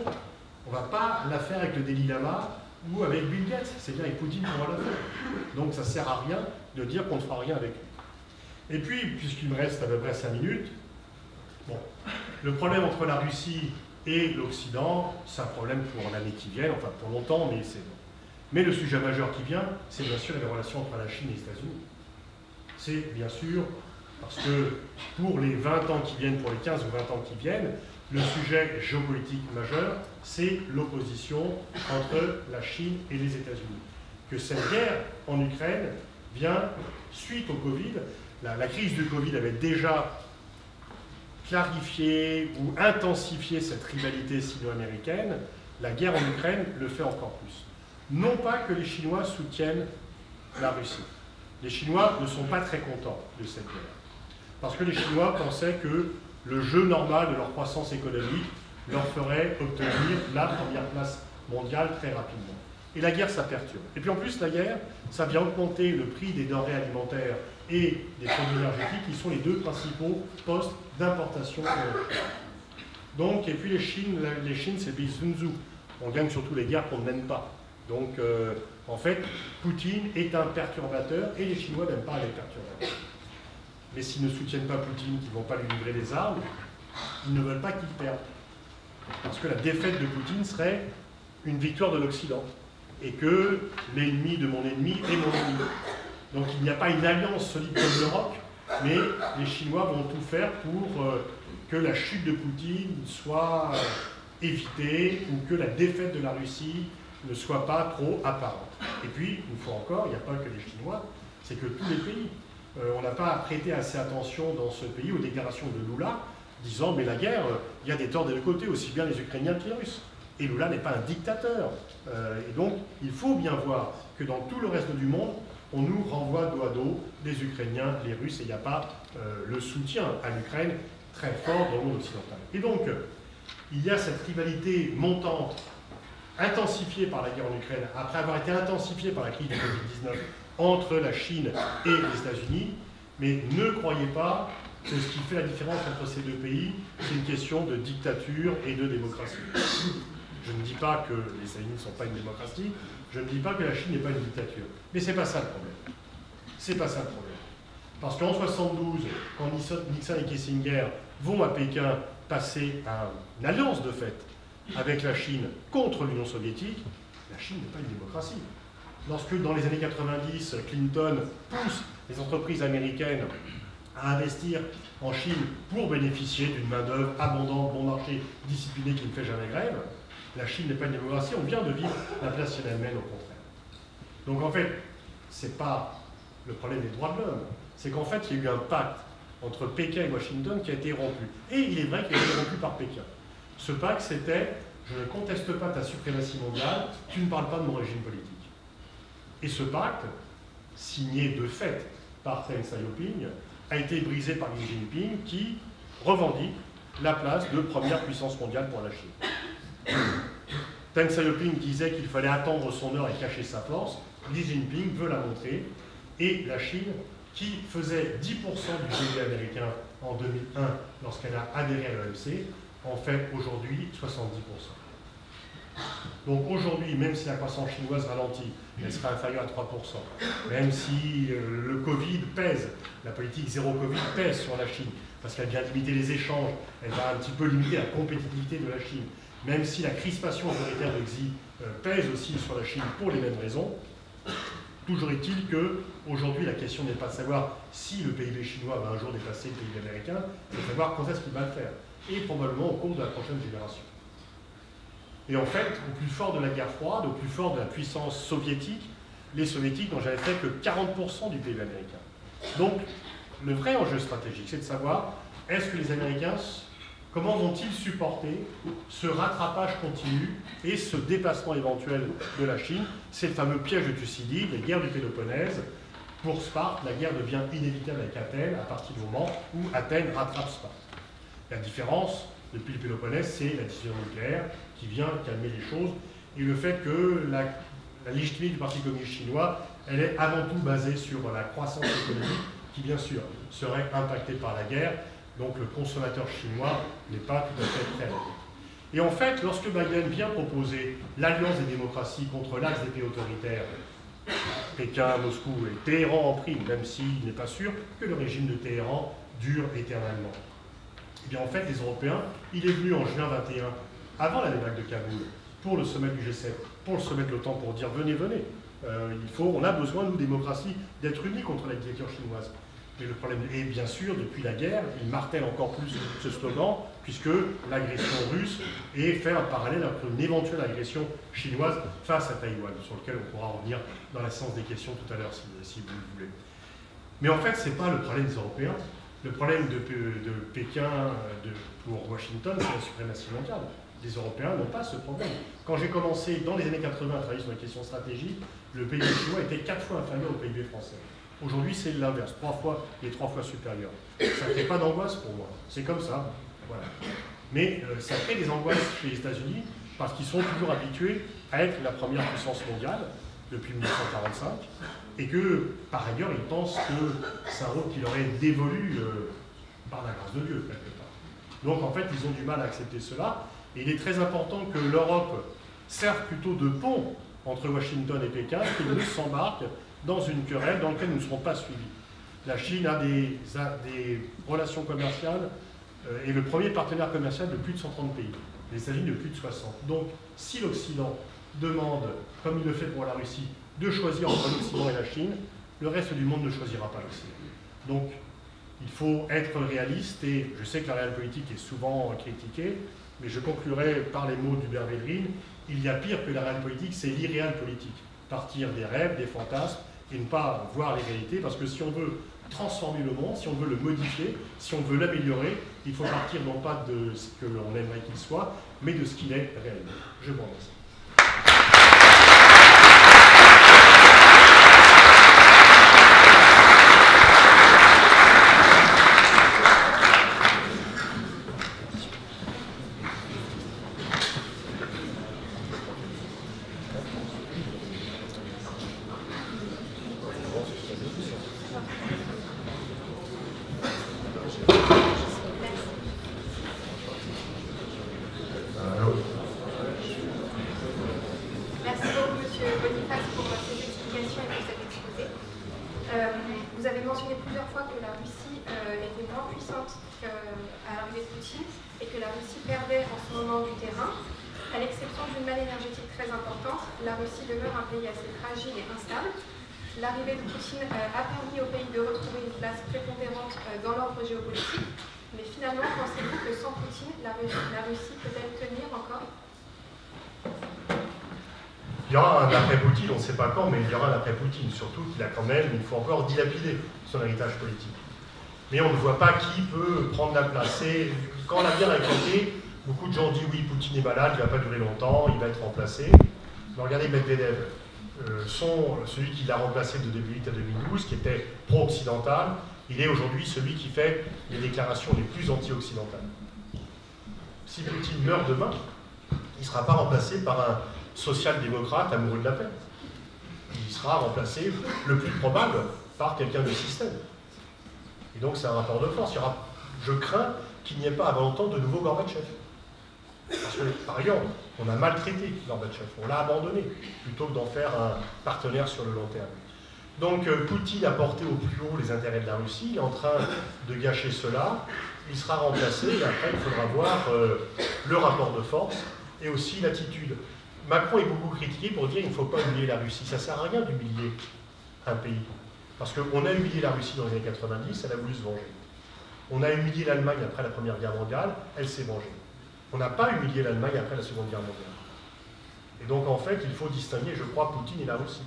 on ne va pas la faire avec le Dalai Lama ou avec Bill Gates, c'est bien avec Poutine qu'on va la faire. Donc ça ne sert à rien de dire qu'on ne fera rien avec lui. Et puis, puisqu'il me reste à peu près 5 minutes, bon, le problème entre la Russie et l'Occident, c'est un problème pour l'année qui vient, enfin pour longtemps, mais c'est bon. Mais le sujet majeur qui vient, c'est bien sûr les relations entre la Chine et les États-Unis. C'est bien sûr parce que pour les 20 ans qui viennent, pour les 15 ou 20 ans qui viennent, le sujet géopolitique majeur, c'est l'opposition entre la Chine et les États-Unis. Que cette guerre en Ukraine vient suite au Covid, la crise du Covid avait déjà clarifié ou intensifié cette rivalité sino-américaine, la guerre en Ukraine le fait encore plus. Non pas que les Chinois soutiennent la Russie. Les Chinois ne sont pas très contents de cette guerre. Parce que les Chinois pensaient que le jeu normal de leur croissance économique leur ferait obtenir la première place mondiale très rapidement. Et la guerre, ça perturbe. Et puis en plus, la guerre, ça vient augmenter le prix des denrées alimentaires et des produits énergétiques, qui sont les deux principaux postes d'importation. Donc, et puis les Chines, c'est le pays Sun Tzu. On gagne surtout les guerres qu'on n'aime pas. Donc, en fait, Poutine est un perturbateur et les Chinois n'aiment pas les perturbateurs. Mais s'ils ne soutiennent pas Poutine, qu'ils ne vont pas lui livrer des armes, ils ne veulent pas qu'il perde. Parce que la défaite de Poutine serait une victoire de l'Occident. Et que l'ennemi de mon ennemi est mon ennemi. Donc il n'y a pas une alliance solide comme l'Europe, mais les Chinois vont tout faire pour que la chute de Poutine soit évitée ou que la défaite de la Russie ne soit pas trop apparente. Et puis, une fois encore, il n'y a pas que les Chinois, c'est que tous les pays. On n'a pas prêté assez attention dans ce pays aux déclarations de Lula, disant mais la guerre, il y a des torts des deux côtés, aussi bien les Ukrainiens que les Russes. Et Lula n'est pas un dictateur. Et donc, il faut bien voir que dans tout le reste du monde, on nous renvoie dos à dos les Ukrainiens, les Russes, et il n'y a pas le soutien à l'Ukraine très fort dans le monde occidental. Et donc, il y a cette rivalité montante, intensifiée par la guerre en Ukraine, après avoir été intensifiée par la crise de Covid-19 entre la Chine et les États-Unis, mais ne croyez pas que ce qui fait la différence entre ces deux pays, c'est une question de dictature et de démocratie. Je ne dis pas que les États-Unis ne sont pas une démocratie, je ne dis pas que la Chine n'est pas une dictature. Mais ce n'est pas ça le problème. C'est pas ça le problème. Parce qu'en 1972, quand Nixon et Kissinger vont à Pékin passer à une alliance de fait avec la Chine contre l'Union soviétique, la Chine n'est pas une démocratie. Lorsque dans les années 90, Clinton pousse les entreprises américaines à investir en Chine pour bénéficier d'une main-d'œuvre abondante, bon marché, disciplinée, qui ne fait jamais grève, la Chine n'est pas une démocratie, on vient de vivre la place Tiananmen au contraire. Donc en fait, ce n'est pas le problème des droits de l'homme, c'est qu'en fait, il y a eu un pacte entre Pékin et Washington qui a été rompu. Et il est vrai qu'il a été rompu par Pékin. Ce pacte, c'était « je ne conteste pas ta suprématie mondiale, tu ne parles pas de mon régime politique ». Et ce pacte, signé de fait par Deng Xiaoping, a été brisé par Xi Jinping qui revendique la place de première puissance mondiale pour la Chine. Deng Xiaoping disait qu'il fallait attendre son heure et cacher sa force. Xi Jinping veut la montrer. Et la Chine, qui faisait 10% du PIB américain en 2001 lorsqu'elle a adhéré à l'OMC, en fait aujourd'hui 70%. Donc aujourd'hui, même si la croissance chinoise ralentit, elle sera inférieure à 3%. Même si le Covid pèse, la politique zéro Covid pèse sur la Chine, parce qu'elle vient limiter les échanges, elle va un petit peu limiter la compétitivité de la Chine. Même si la crispation autoritaire de Xi pèse aussi sur la Chine pour les mêmes raisons, toujours est-il qu'aujourd'hui, la question n'est pas de savoir si le PIB chinois va un jour dépasser le PIB américain, c'est de savoir quand est-ce qu'il va le faire. Et probablement au cours de la prochaine génération. Et en fait, au plus fort de la guerre froide, au plus fort de la puissance soviétique, les soviétiques n'ont jamais fait que 40% du PIB américain. Donc, le vrai enjeu stratégique, c'est de savoir, est-ce que les Américains, comment vont-ils supporter ce rattrapage continu et ce dépassement éventuel de la Chine? C'est le fameux piège de Thucydide, les guerres du Péloponnèse. Pour Sparte, la guerre devient inévitable avec Athènes à partir du moment où Athènes rattrape Sparte. La différence, depuis le Péloponnèse, c'est la décision nucléaire qui vient calmer les choses et le fait que la légitimité du Parti communiste chinois, elle est avant tout basée sur la croissance économique qui, bien sûr, serait impactée par la guerre. Donc le consommateur chinois n'est pas tout à fait prêt. Et en fait, lorsque Biden vient proposer l'alliance des démocraties contre l'axe des pays autoritaires, Pékin, Moscou et Téhéran en prime, même s'il n'est pas sûr que le régime de Téhéran dure éternellement. Eh bien en fait, les Européens, il est venu en juin 21, avant la débâcle de Kaboul, pour le sommet du G7, pour le sommet de l'OTAN, pour dire venez, venez. On a besoin, nous, démocratie, d'être unis contre la dictature chinoise. Mais le problème est, bien sûr, depuis la guerre, il martèle encore plus ce slogan, puisque l'agression russe est fait un parallèle entre une éventuelle agression chinoise face à Taïwan, sur lequel on pourra revenir dans la séance des questions tout à l'heure, si vous le voulez. Mais en fait, ce n'est pas le problème des Européens. Le problème de Pékin pour Washington, c'est la suprématie mondiale. Les Européens n'ont pas ce problème. Quand j'ai commencé dans les années 80 à travailler sur les questions stratégiques, le PIB chinois était 4 fois inférieur au PIB français. Aujourd'hui, c'est l'inverse, 3 fois supérieur. Ça ne crée pas d'angoisse pour moi. C'est comme ça. Voilà. Mais ça crée des angoisses chez les États-Unis parce qu'ils sont toujours habitués à être la première puissance mondiale depuis 1945 et que, par ailleurs, ils pensent que c'est un rôle qui leur est dévolu par la grâce de Dieu, quelque part. Donc, en fait, ils ont du mal à accepter cela. Et il est très important que l'Europe serve plutôt de pont entre Washington et Pékin, qu'ils ne s'embarquent dans une querelle dans laquelle nous ne serons pas suivis. La Chine a des relations commerciales est le premier partenaire commercial de plus de 130 pays, les États-Unis de plus de 60. Donc, si l'Occident demande, comme il le fait pour la Russie, de choisir entre l'Occident et la Chine, le reste du monde ne choisira pas l'Occident. Donc, il faut être réaliste, et je sais que la réelle politique est souvent critiquée, mais je conclurai par les mots d'Hubert Védrine, il y a pire que la réelle politique, c'est l'irréel politique. Partir des rêves, des fantasmes, et ne pas voir les réalités, parce que si on veut transformer le monde, si on veut le modifier, si on veut l'améliorer, il faut partir non pas de ce que l'on aimerait qu'il soit, mais de ce qu'il est réellement. Je vous remercie. L'arrivée de Poutine a permis au pays de retrouver une place prépondérante dans l'ordre géopolitique, mais finalement, pensez-vous que sans Poutine, la Russie peut-elle tenir encore? Il y aura un après-Poutine, on ne sait pas quand, mais il y aura un après-Poutine, surtout qu'il a quand même, il faut encore dilapider son héritage politique. Mais on ne voit pas qui peut prendre la place. Et quand la guerre a éclaté, beaucoup de gens disent oui, Poutine est malade, il ne va pas durer longtemps, il va être remplacé. Mais regardez Medvedev. Celui qui l'a remplacé de 2008 à 2012, qui était pro-occidental, il est aujourd'hui celui qui fait les déclarations les plus anti-occidentales. Si Poutine meurt demain, il ne sera pas remplacé par un social-démocrate amoureux de la paix. Il sera remplacé, le plus probable, par quelqu'un de système. Et donc c'est un rapport de force. Je crains qu'il n'y ait pas avant longtemps de nouveau Gorbatchev. Parce que, par ailleurs, on a maltraité Gorbatchev, on l'a abandonné, plutôt que d'en faire un partenaire sur le long terme. Donc Poutine a porté au plus haut les intérêts de la Russie, il est en train de gâcher cela, il sera remplacé, et après il faudra voir le rapport de force et aussi l'attitude. Macron est beaucoup critiqué pour dire qu'il ne faut pas humilier la Russie. Ça ne sert à rien d'humilier un pays. Parce qu'on a humilié la Russie dans les années 90, elle a voulu se venger. On a humilié l'Allemagne après la Première Guerre mondiale, elle s'est vengée. On n'a pas humilié l'Allemagne après la Seconde Guerre mondiale. Et donc en fait, il faut distinguer, je crois, Poutine et la Russie.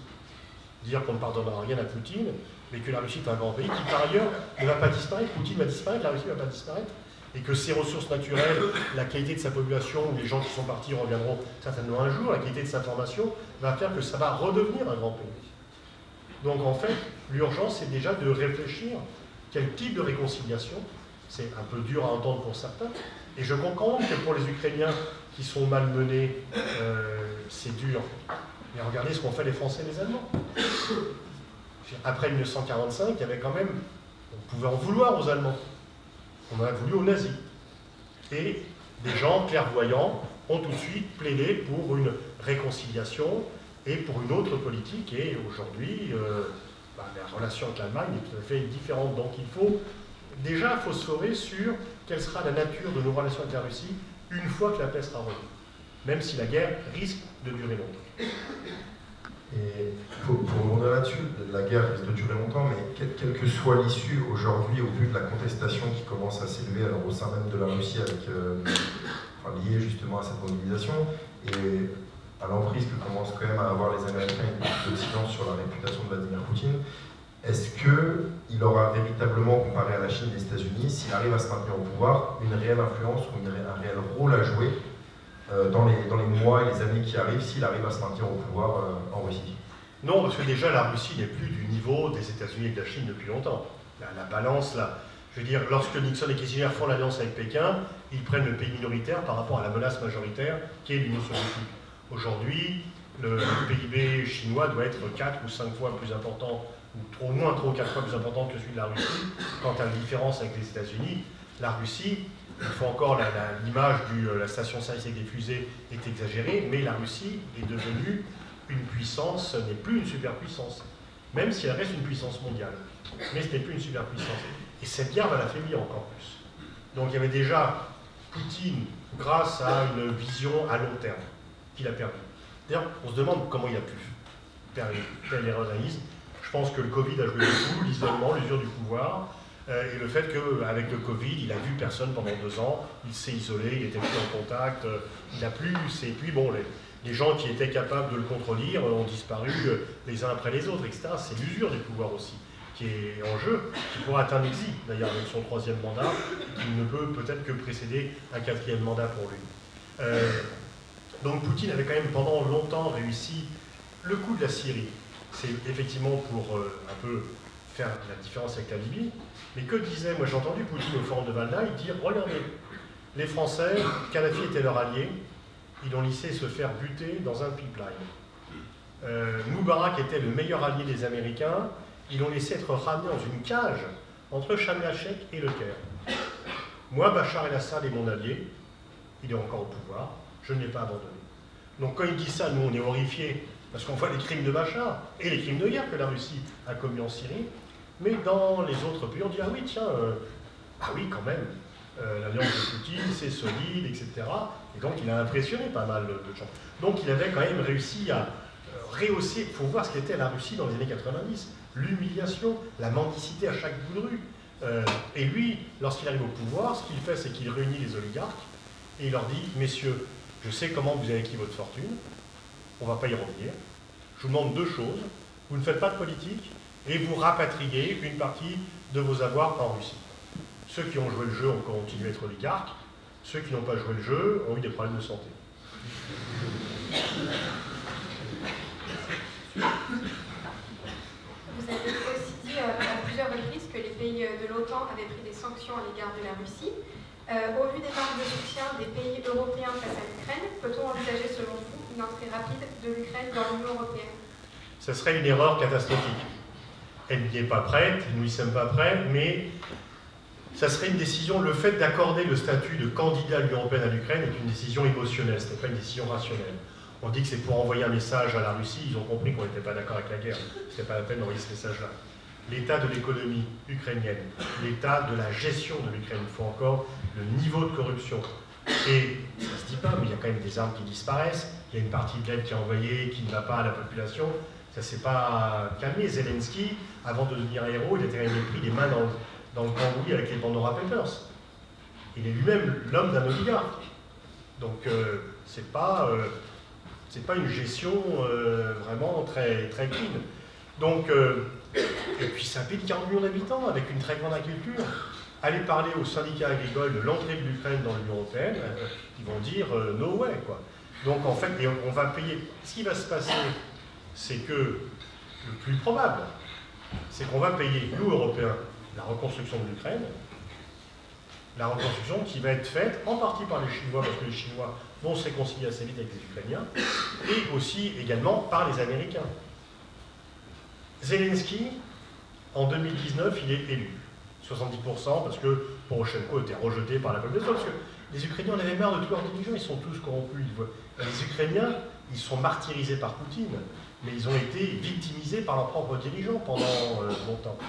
Dire qu'on ne pardonnera rien à Poutine, mais que la Russie est un grand pays qui, par ailleurs, ne va pas disparaître. Poutine va disparaître, la Russie ne va pas disparaître. Et que ses ressources naturelles, la qualité de sa population, ou les gens qui sont partis reviendront certainement un jour, la qualité de sa formation, va faire que ça va redevenir un grand pays. Donc en fait, l'urgence, c'est déjà de réfléchir quel type de réconciliation. C'est un peu dur à entendre pour certains, et je comprends que pour les Ukrainiens qui sont malmenés, c'est dur. Mais regardez ce qu'ont fait les Français et les Allemands. Après 1945, il y avait quand même, on pouvait en vouloir aux Allemands. On en a voulu aux nazis. Et des gens clairvoyants ont tout de suite plaidé pour une réconciliation et pour une autre politique. Et aujourd'hui, la relation avec l'Allemagne est tout à fait différente. Donc il faut déjà phosphorer sur quelle sera la nature de nos relations avec la Russie une fois que la paix sera revenue. Même si la guerre risque de durer longtemps. Et pour rebondir là-dessus, la guerre risque de durer longtemps, mais quelle que soit l'issue aujourd'hui, au vu de la contestation qui commence à s'élever au sein même de la Russie, liée justement à cette mobilisation, et à l'emprise que commencent quand même à avoir les Américains et l'Occident sur la réputation de Vladimir Poutine, est-ce qu'il aura véritablement, comparé à la Chine et les États-Unis, s'il arrive à se maintenir au pouvoir, une réelle influence ou un réel rôle à jouer dans les mois et les années qui arrivent, s'il arrive à se maintenir au pouvoir en Russie? Non, parce que déjà la Russie n'est plus du niveau des États-Unis et de la Chine depuis longtemps. La balance, là, je veux dire, lorsque Nixon et Kissinger font l'alliance avec Pékin, ils prennent le pays minoritaire par rapport à la menace majoritaire qui est l'Union soviétique. Aujourd'hui, le PIB chinois doit être 4 ou 5 fois plus important, ou au moins 3 ou 4 fois plus important que celui de la Russie. Quant à la différence avec les États-Unis, la Russie, il faut encore l'image de la station-service avec des fusées est exagérée, mais la Russie est devenue une puissance, n'est plus une superpuissance, même si elle reste une puissance mondiale. Mais ce n'est plus une superpuissance. Et cette guerre va l'affaiblir encore plus. Donc il y avait déjà Poutine, grâce à une vision à long terme, qu'il a perdu. D'ailleurs, on se demande comment il a pu faire telle erreur d'analyse. Je pense que le Covid a joué beaucoup, l'isolement, l'usure du pouvoir, et le fait qu'avec le Covid, il a vu personne pendant 2 ans, il s'est isolé, il n'était plus en contact, il n'a plus... Et puis bon, les gens qui étaient capables de le contredire ont disparu les uns après les autres, etc. C'est l'usure du pouvoir aussi qui est en jeu, qui pourra atteindre l'exil, d'ailleurs avec son 3e mandat, qui ne peut peut-être que précéder un 4e mandat pour lui. Donc Poutine avait quand même pendant longtemps réussi le coup de la Syrie. C'est effectivement pour un peu faire la différence avec la Libye, mais que disait, moi j'ai entendu Poutine au forum de Valda, il dit, regardez, les Français, Kadhafi était leur allié, ils l'ont laissé se faire buter dans un pipeline. Moubarak était le meilleur allié des Américains, ils l'ont laissé être ramené dans une cage entre Sharm el-Sheikh et le Caire. Moi, Bachar el-Assad est mon allié, il est encore au pouvoir, je ne l'ai pas abandonné. Donc quand il dit ça, nous on est horrifiés, parce qu'on voit les crimes de Bachar et les crimes de guerre que la Russie a commis en Syrie, mais dans les autres pays, on dit, ah oui, tiens, ah oui, quand même, l'alliance de Poutine, c'est solide, etc. Et donc il a impressionné pas mal de gens. Donc il avait quand même réussi à rehausser, il faut voir ce qu'était la Russie dans les années 90, l'humiliation, la mendicité à chaque bout de rue. Et lui, lorsqu'il arrive au pouvoir, ce qu'il fait, c'est qu'il réunit les oligarques et il leur dit, messieurs, je sais comment vous avez acquis votre fortune, on ne va pas y revenir. Je vous demande 2 choses, vous ne faites pas de politique et vous rapatriez une partie de vos avoirs en Russie. Ceux qui ont joué le jeu ont continué à être oligarques, ceux qui n'ont pas joué le jeu ont eu des problèmes de santé. Vous avez aussi dit à plusieurs reprises que les pays de l'OTAN avaient pris des sanctions à l'égard de la Russie. Au vu des marques de soutien des pays européens face à l'Ukraine, peut-on envisager selon vous une entrée rapide de l'Ukraine dans l'Union européenne? Ce serait une erreur catastrophique. Elle n'y est pas prête, nous n'y sommes pas prêts, mais ça serait une décision, le fait d'accorder le statut de candidat à l'Union européenne à l'Ukraine est une décision émotionnelle, ce n'est pas une décision rationnelle. On dit que c'est pour envoyer un message à la Russie, ils ont compris qu'on n'était pas d'accord avec la guerre, ce n'était pas la peine d'envoyer ce message-là. L'état de l'économie ukrainienne, l'état de la gestion de l'Ukraine, il faut encore le niveau de corruption. Et ça ne se dit pas, mais il y a quand même des armes qui disparaissent, il y a une partie de l'aide qui est envoyée, qui ne va pas à la population, ça ne s'est pas calmé. Zelensky, avant de devenir héros, il était quand même pris les mains dans le cambouis avec les Pandora Papers. Il est lui-même l'homme d'un oligarque. Donc c'est pas une gestion vraiment très clean. Donc, et puis c'est un pays de 40 millions d'habitants avec une très grande agriculture. Allez parler aux syndicats agricoles de l'entrée de l'Ukraine dans l'Union européenne, ils vont dire no way, quoi. Donc en fait, et on va payer. Ce qui va se passer, c'est que le plus probable, c'est qu'on va payer, nous Européens, la reconstruction de l'Ukraine, la reconstruction qui va être faite en partie par les Chinois, parce que les Chinois vont se réconcilier assez vite avec les Ukrainiens, et aussi également par les Américains. Zelensky, en 2019, il est élu. 70%, parce que Poroshenko était rejeté par la population, parce que les Ukrainiens en avaient marre de tous leurs dirigeants, ils sont tous corrompus. Les Ukrainiens, ils sont martyrisés par Poutine, mais ils ont été victimisés par leurs propres dirigeants pendant longtemps.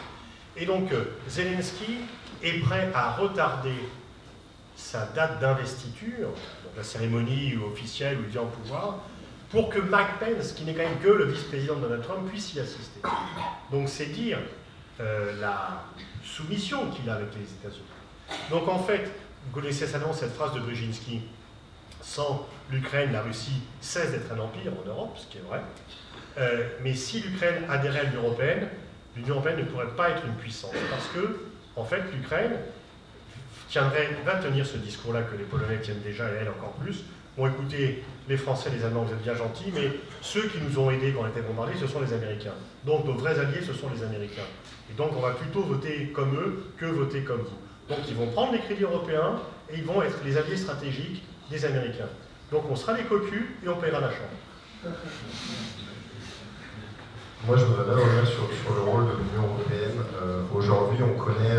Et donc, Zelensky est prêt à retarder sa date d'investiture, donc la cérémonie officielle où il vient au pouvoir, pour que Mike Pence, qui n'est quand même que le vice-président de Donald Trump, puisse y assister. Donc c'est dire la soumission qu'il a avec les États-Unis. Donc en fait, vous connaissez certainement cette phrase de Brzezinski, sans l'Ukraine, la Russie cesse d'être un empire en Europe, ce qui est vrai, mais si l'Ukraine adhérait à l'Union européenne, l'Union européenne ne pourrait pas être une puissance, parce que, en fait, l'Ukraine va tenir ce discours-là que les Polonais tiennent déjà, et elle encore plus. Bon, écoutez, les Français, les Allemands, vous êtes bien gentils, mais ceux qui nous ont aidés quand on était bombardés, ce sont les Américains. Donc nos vrais alliés, ce sont les Américains. Et donc on va plutôt voter comme eux que voter comme vous. Donc ils vont prendre les crédits européens et ils vont être les alliés stratégiques des Américains. Donc on sera les cocus et on paiera la chambre. Moi, je voudrais bien revenir sur le rôle de l'Union européenne. Aujourd'hui, on connaît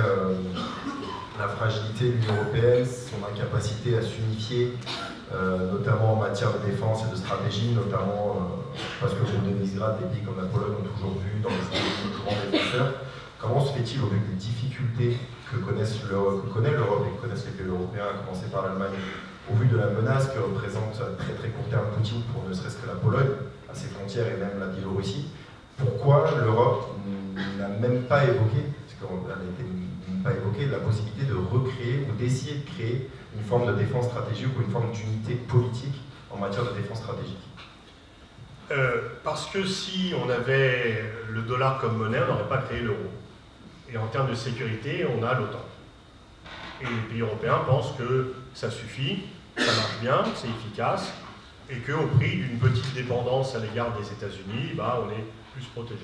la fragilité de l'Union européenne, son incapacité à s'unifier, notamment en matière de défense et de stratégie, notamment parce que pour Visegrad, des pays comme la Pologne ont toujours vu dans les stratégies de grands défenseurs. Comment se fait-il, au vu des difficultés que connaît l'Europe et que connaissent les pays européens, à commencer par l'Allemagne, au vu de la menace que représente à très très court terme Poutine pour ne serait-ce que la Pologne, à ses frontières et même la Biélorussie, pourquoi l'Europe n'a même pas évoqué, parce qu'elle n'a été même pas évoqué, la possibilité de recréer ou d'essayer de créer une forme de défense stratégique ou une forme d'unité politique en matière de défense stratégique? Parce que si on avait le dollar comme monnaie, on n'aurait pas créé l'euro. Et en termes de sécurité, on a l'OTAN. Et les pays européens pensent que ça suffit, ça marche bien, c'est efficace, et qu'au prix d'une petite dépendance à l'égard des États-Unis, bah, on est plus protégé.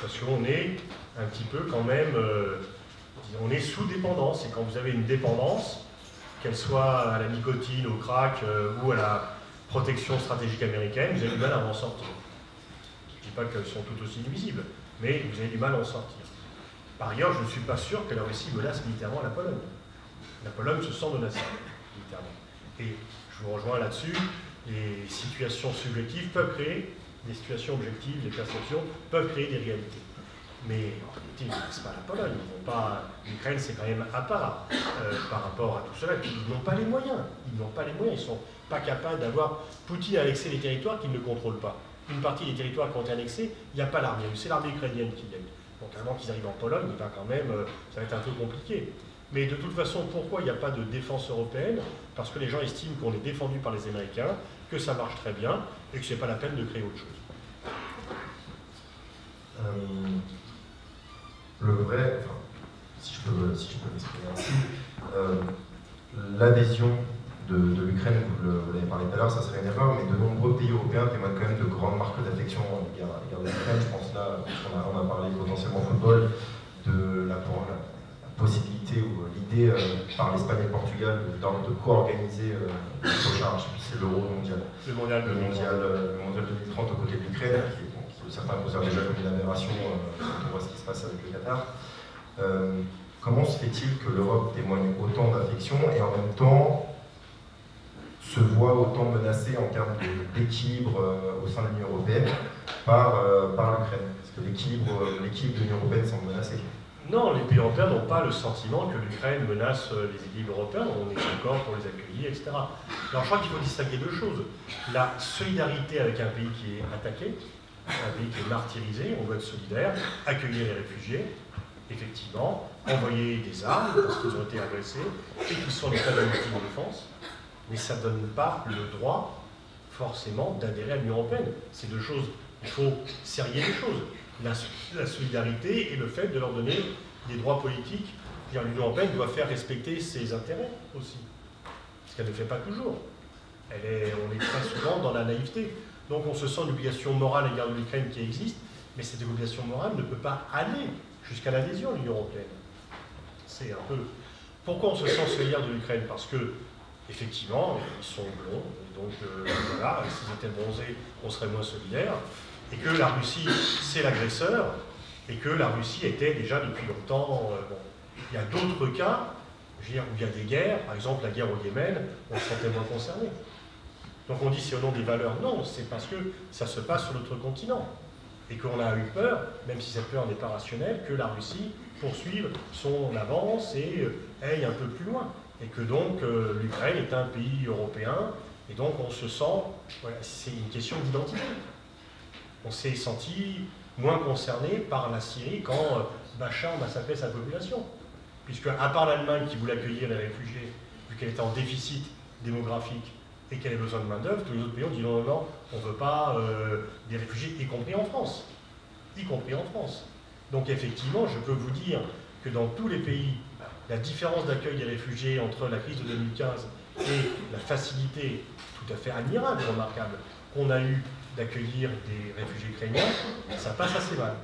Parce qu'on est un petit peu quand même, on est sous dépendance. Et quand vous avez une dépendance, qu'elle soit à la nicotine, au crack ou à la protection stratégique américaine, vous avez du mal à en sortir. Je ne dis pas qu'elles sont toutes aussi nuisibles, mais vous avez du mal à en sortir. Par ailleurs, je ne suis pas sûr que la Russie menace militairement la Pologne. La Pologne se sent menacée militairement. Et je vous rejoins là-dessus, les situations subjectives peuvent créer des situations objectives, des perceptions peuvent créer des réalités. Mais en réalité, ils ne menacent pas la Pologne. L'Ukraine, c'est quand même à part par rapport à tout cela. Puis, ils n'ont pas les moyens. Ils n'ont pas les moyens. Ils ne sont pas capables d'avoir... Poutine a annexé les territoires qu'il ne contrôle pas. Une partie des territoires qui ont été annexés, il n'y a pas l'armée. C'est l'armée ukrainienne qui gagne. Donc avant qu'ils arrivent en Pologne, il va quand même, ça va être un peu compliqué. Mais de toute façon, pourquoi il n'y a pas de défense européenne? Parce que les gens estiment qu'on est défendu par les Américains, que ça marche très bien, et que ce n'est pas la peine de créer autre chose. Le vrai, enfin, si je peux m'exprimer ainsi, l'adhésion de l'Ukraine, vous l'avez parlé tout à l'heure, ça serait une erreur, mais de nombreux pays européens témoignent quand même de grandes marques d'affection à l'égard de l'Ukraine. Je pense là, on a parlé potentiellement football, de la possibilité ou l'idée par l'Espagne et le Portugal de co-organiser le prochain, je sais plus, c'est l'Euro mondial. Le mondial 2030 aux côtés de l'Ukraine, qui certains considèrent déjà comme une aberration quand on voit ce qui se passe avec le Qatar. Comment se fait-il que l'Europe témoigne autant d'affection et en même temps se voit autant menacée en termes d'équilibre au sein de l'Union européenne par l'Ukraine? Parce que l'équilibre de l'Union européenne semble menacé. Non, les pays européens n'ont pas le sentiment que l'Ukraine menace les équilibres européens. On est d'accord pour les accueillir, etc. Alors je crois qu'il faut distinguer deux choses. La solidarité avec un pays qui est attaqué, un pays qui est martyrisé, on doit être solidaire, accueillir les réfugiés, effectivement, envoyer des armes parce qu'ils ont été agressés et qu'ils sont en état de légitime défense, mais ça ne donne pas le droit forcément d'adhérer à l'Union européenne. C'est deux choses, il faut serrer les choses. La solidarité et le fait de leur donner des droits politiques. L'Union européenne doit faire respecter ses intérêts aussi, ce qu'elle ne fait pas toujours. On est très souvent dans la naïveté. Donc on se sent une obligation morale à l'égard de l'Ukraine qui existe, mais cette obligation morale ne peut pas aller jusqu'à l'adhésion à l'Union européenne. C'est un peu... Pourquoi on se sent solidaire de l'Ukraine? Parce que, effectivement, ils sont blonds, donc voilà, s'ils étaient bronzés, on serait moins solidaire, et que la Russie, c'est l'agresseur, et que la Russie était déjà depuis longtemps... bon. Il y a d'autres cas, je veux dire, où il y a des guerres, par exemple la guerre au Yémen, on se sentait moins concerné. Donc on dit c'est au nom des valeurs. Non, c'est parce que ça se passe sur notre continent. Et qu'on a eu peur, même si cette peur n'est pas rationnelle, que la Russie poursuive son avance et aille un peu plus loin. Et que donc l'Ukraine est un pays européen, et donc on se sent, voilà, c'est une question d'identité. On s'est senti moins concerné par la Syrie quand Bachar massacrait sa population. Puisque, à part l'Allemagne qui voulait accueillir les réfugiés, vu qu'elle était en déficit démographique et qu'elle avait besoin de main-d'œuvre, tous les autres pays ont dit non, non, non, on ne veut pas des réfugiés, y compris en France. Y compris en France. Donc effectivement, je peux vous dire que dans tous les pays, la différence d'accueil des réfugiés entre la crise de 2015 et la facilité tout à fait admirable et remarquable qu'on a eu d'accueillir des réfugiés ukrainiens, ça passe assez mal.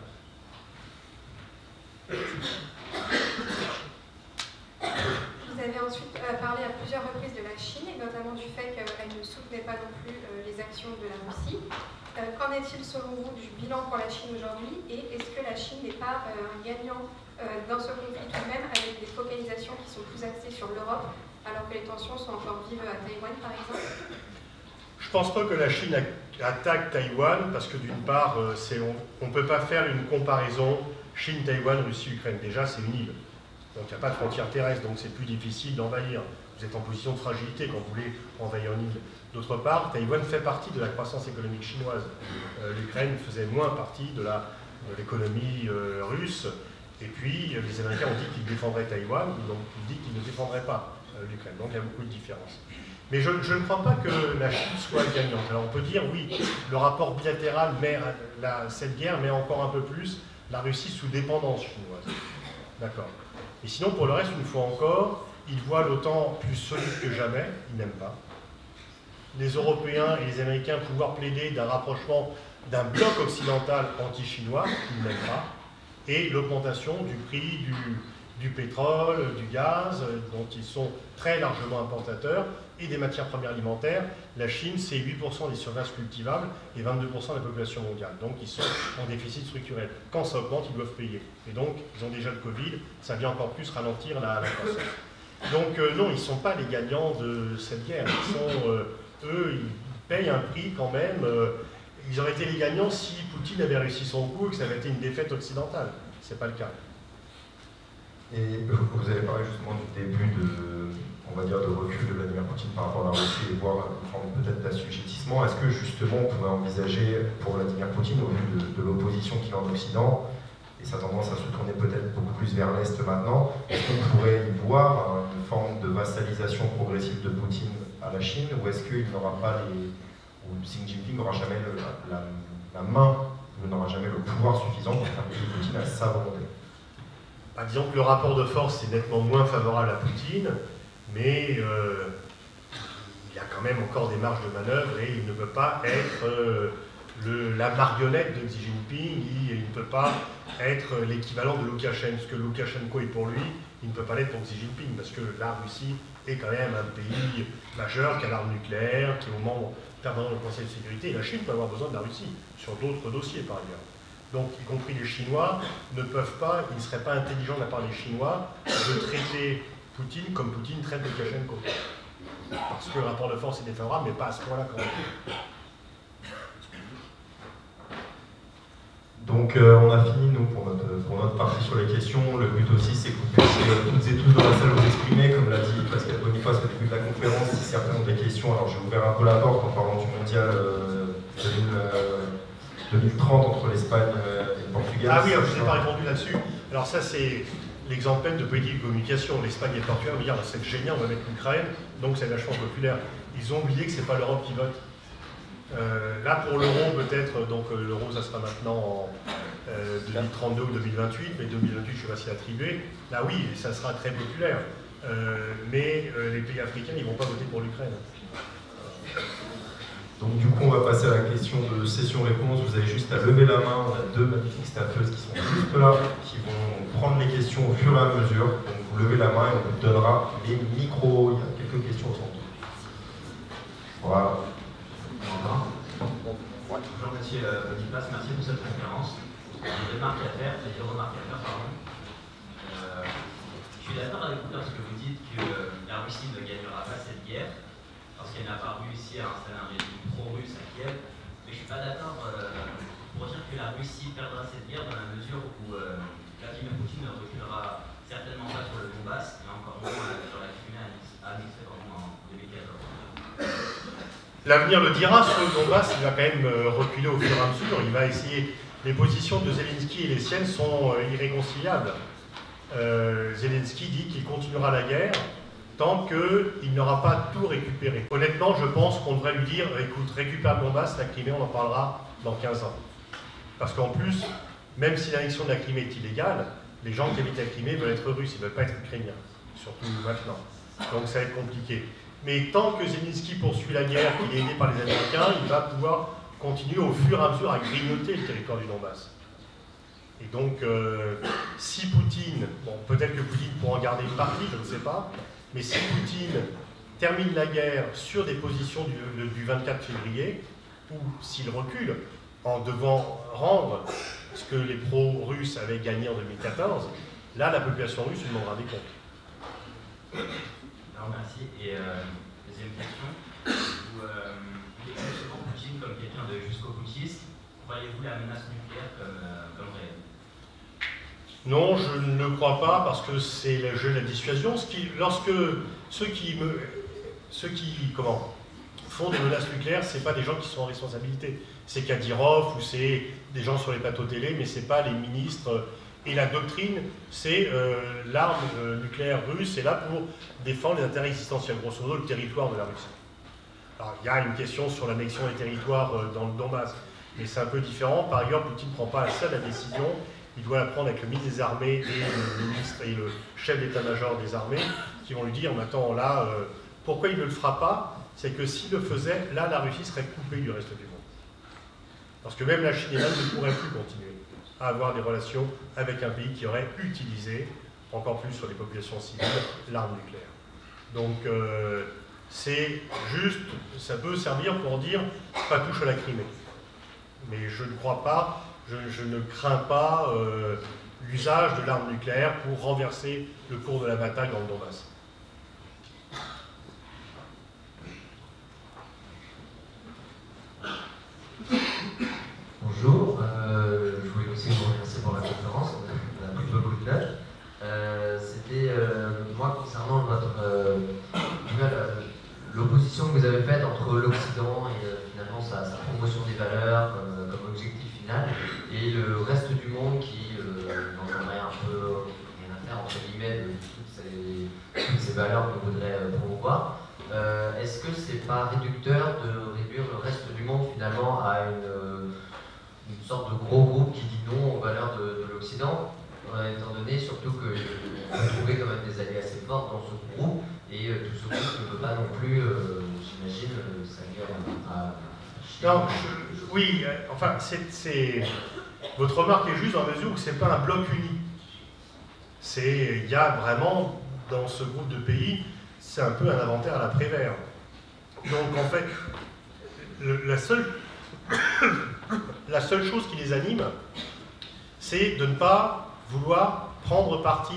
Vous avez ensuite parlé à plusieurs reprises de la Chine, et notamment du fait qu'elle ne soutenait pas non plus les actions de la Russie. Qu'en est-il selon vous du bilan pour la Chine aujourd'hui, et est-ce que la Chine n'est pas un gagnant dans ce conflit tout de même, avec des focalisations qui sont plus axées sur l'Europe, alors que les tensions sont encore vives à Taïwan par exemple? Je ne pense pas que la Chine attaque Taïwan, parce que d'une part, on ne peut pas faire une comparaison Chine, Taïwan, Russie, Ukraine. Déjà, c'est une île. Donc il n'y a pas de frontière terrestre, donc c'est plus difficile d'envahir. Vous êtes en position de fragilité quand vous voulez envahir une île. D'autre part, Taïwan fait partie de la croissance économique chinoise. L'Ukraine faisait moins partie de l'économie russe. Et puis, les Américains ont dit qu'ils défendraient Taïwan, donc ils disent qu'ils ne défendraient pas l'Ukraine. Donc il y a beaucoup de différences. Mais je ne crois pas que la Chine soit gagnante. Alors on peut dire, oui, le rapport bilatéral met cette guerre met encore un peu plus la Russie sous dépendance chinoise. D'accord. Et sinon, pour le reste, une fois encore, ils voient l'OTAN plus solide que jamais, ils n'aiment pas. Les Européens et les Américains pouvoir plaider d'un rapprochement d'un bloc occidental anti-chinois, ils n'aiment pas. Et l'augmentation du prix du pétrole, du gaz, dont ils sont très largement importateurs, et des matières premières alimentaires. La Chine, c'est 8% des surfaces cultivables et 22% de la population mondiale. Donc ils sont en déficit structurel. Quand ça augmente, ils doivent payer. Et donc, ils ont déjà le Covid, ça vient encore plus ralentir la croissance. Donc non, ils ne sont pas les gagnants de cette guerre. Eux, ils payent un prix quand même. Ils auraient été les gagnants si Poutine avait réussi son coup et que ça avait été une défaite occidentale. Ce n'est pas le cas. Et vous avez parlé justement du début on va dire, de recul de Vladimir Poutine par rapport à la Russie et voire une forme peut-être d'assujettissement. Est-ce que justement on pourrait envisager pour Vladimir Poutine, au vu de l'opposition qu'il a en Occident, et sa tendance à se tourner peut-être beaucoup plus vers l'Est maintenant, est-ce qu'on pourrait y voir une forme de vassalisation progressive de Poutine à la Chine, ou est-ce qu'il n'aura pas ou Xi Jinping n'aura jamais la main, ou n'aura jamais le pouvoir suffisant pour faire plier Poutine à sa volonté? Disons que le rapport de force est nettement moins favorable à Poutine, mais il y a quand même encore des marges de manœuvre et il ne peut pas être la marionnette de Xi Jinping, il ne peut pas être l'équivalent de Loukachenko. Ce que Loukachenko est pour lui, il ne peut pas l'être pour Xi Jinping, parce que la Russie est quand même un pays majeur qui a l'arme nucléaire, qui est au membre permanent du Conseil de sécurité, et la Chine peut avoir besoin de la Russie, sur d'autres dossiers par ailleurs. Donc, y compris les Chinois, ne peuvent pas, il ne serait pas intelligent de la part des Chinois de traiter Poutine comme Poutine traite Loukachenko. Parce que le rapport de force est défavorable, mais pas à ce point-là quand même. Donc on a fini nous pour notre partie sur les questions. Le but aussi c'est que vous puissiez toutes et tous dans la salle vous exprimer, comme l'a dit Pascal Boniface au début de la conférence, si certains ont des questions. Alors je vais ouvrir un peu la porte en parlant du mondial 2030 entre l'Espagne et le Portugal. Ah oui, je ne vous ai pas répondu là-dessus. Alors ça c'est l'exemple même de politique de communication. L'Espagne et le Portugal vont dire c'est génial, on va mettre l'Ukraine, donc c'est la chance populaire. Ils ont oublié que c'est pas l'Europe qui vote. Là pour l'euro peut-être, donc l'euro ça sera maintenant en 2032 ou 2028, mais 2028 je ne sais pas si attribué. Là oui, ça sera très populaire. Mais les pays africains ils ne vont pas voter pour l'Ukraine. Donc du coup on va passer à la question de session-réponse. Vous avez juste à lever la main, on a deux magnifiques staffeuses qui sont juste là, qui vont prendre les questions au fur et à mesure. Donc vous levez la main et on vous donnera les micros. Il y a quelques questions au centre. Voilà. Bonjour Monsieur Boniface, merci pour cette conférence. J'ai deux remarques à faire, pardon. Je suis d'accord avec vous lorsque vous dites que la Russie ne gagnera pas cette guerre, parce qu'elle n'a pas réussi à installer un régime pro-russe à Kiev. Mais je ne suis pas d'accord pour dire que la Russie perdra cette guerre dans la mesure où Vladimir Poutine ne reculera certainement pas sur le Donbass, et encore moins sur la Crimée annexée en 2014. L'avenir le dira, sur le Donbass, il va quand même reculer au fur et à mesure. Il va essayer. Les positions de Zelensky et les siennes sont irréconciliables. Zelensky dit qu'il continuera la guerre tant qu'il n'aura pas tout récupéré. Honnêtement, je pense qu'on devrait lui dire écoute, récupère le Donbass, la Crimée, on en parlera dans 15 ans. Parce qu'en plus, Même si l'annexion de la Crimée est illégale, les gens qui habitent la Crimée veulent être russes, ils ne veulent pas être ukrainiens, surtout maintenant. Donc ça va être compliqué. Mais tant que Zelensky poursuit la guerre, qu'il est aidé par les Américains, il va pouvoir continuer au fur et à mesure à grignoter le territoire du Donbass. Et donc, si Poutine, bon, peut-être que Poutine pourra en garder une partie, je ne sais pas, mais si Poutine termine la guerre sur des positions du 24 février, ou s'il recule en devant rendre ce que les pro-russes avaient gagné en 2014, là, la population russe lui demandera des comptes. Alors, merci. Et deuxième question, vous décrivez souvent Poutine comme quelqu'un de jusqu'au-boutiste. Croyez-vous la menace nucléaire comme réelle? Non, je ne le crois pas, parce que c'est le jeu de la dissuasion. Lorsque ceux qui font des menaces nucléaires, ce n'est pas des gens qui sont en responsabilité. C'est Kadyrov ou c'est des gens sur les plateaux télé, mais ce n'est pas les ministres. Et la doctrine, c'est l'arme nucléaire russe est là pour défendre les intérêts existentiels, grosso modo le territoire de la Russie. Alors, il y a une question sur l'annexion des territoires dans le Donbass, mais c'est un peu différent. Par ailleurs, Poutine ne prend pas seul la décision. Il doit la prendre avec le ministre des Armées et le ministre et le chef d'état-major des armées qui vont lui dire, maintenant là, pourquoi il ne le fera pas? C'est que s'il le faisait, là, la Russie serait coupée du reste du monde. Parce que même la Chine et l'Inde ne pourraient plus continuer à avoir des relations avec un pays qui aurait utilisé, encore plus sur les populations civiles, l'arme nucléaire. Donc, c'est juste, ça peut servir pour dire, pas touche à la Crimée. Mais je ne crois pas. Je ne crains pas l'usage de l'arme nucléaire pour renverser le cours de la bataille dans le Donbass. Bonjour, je voulais aussi vous remercier pour la conférence, on a pris beaucoup de notes. C'était, moi, concernant l'opposition que vous avez faite entre l'Occident et finalement sa promotion des valeurs comme objectif final, et le reste du monde qui n'en aurait un peu rien à faire, entre guillemets, de toutes ces valeurs qu'on voudrait promouvoir. Est-ce que c'est pas réducteur de réduire le reste du monde finalement à une sorte de gros groupe qui dit non aux valeurs de l'Occident, étant donné surtout que vous trouvez quand même des alliés assez forts dans ce groupe, et tout ce groupe ne peut pas non plus, j'imagine, s'allier à non, oui, enfin, votre remarque est juste dans la mesure où ce n'est pas un bloc uni. Il y a vraiment, dans ce groupe de pays, c'est un peu un inventaire à la Prévert. Donc en fait, la seule chose qui les anime, c'est de ne pas vouloir prendre parti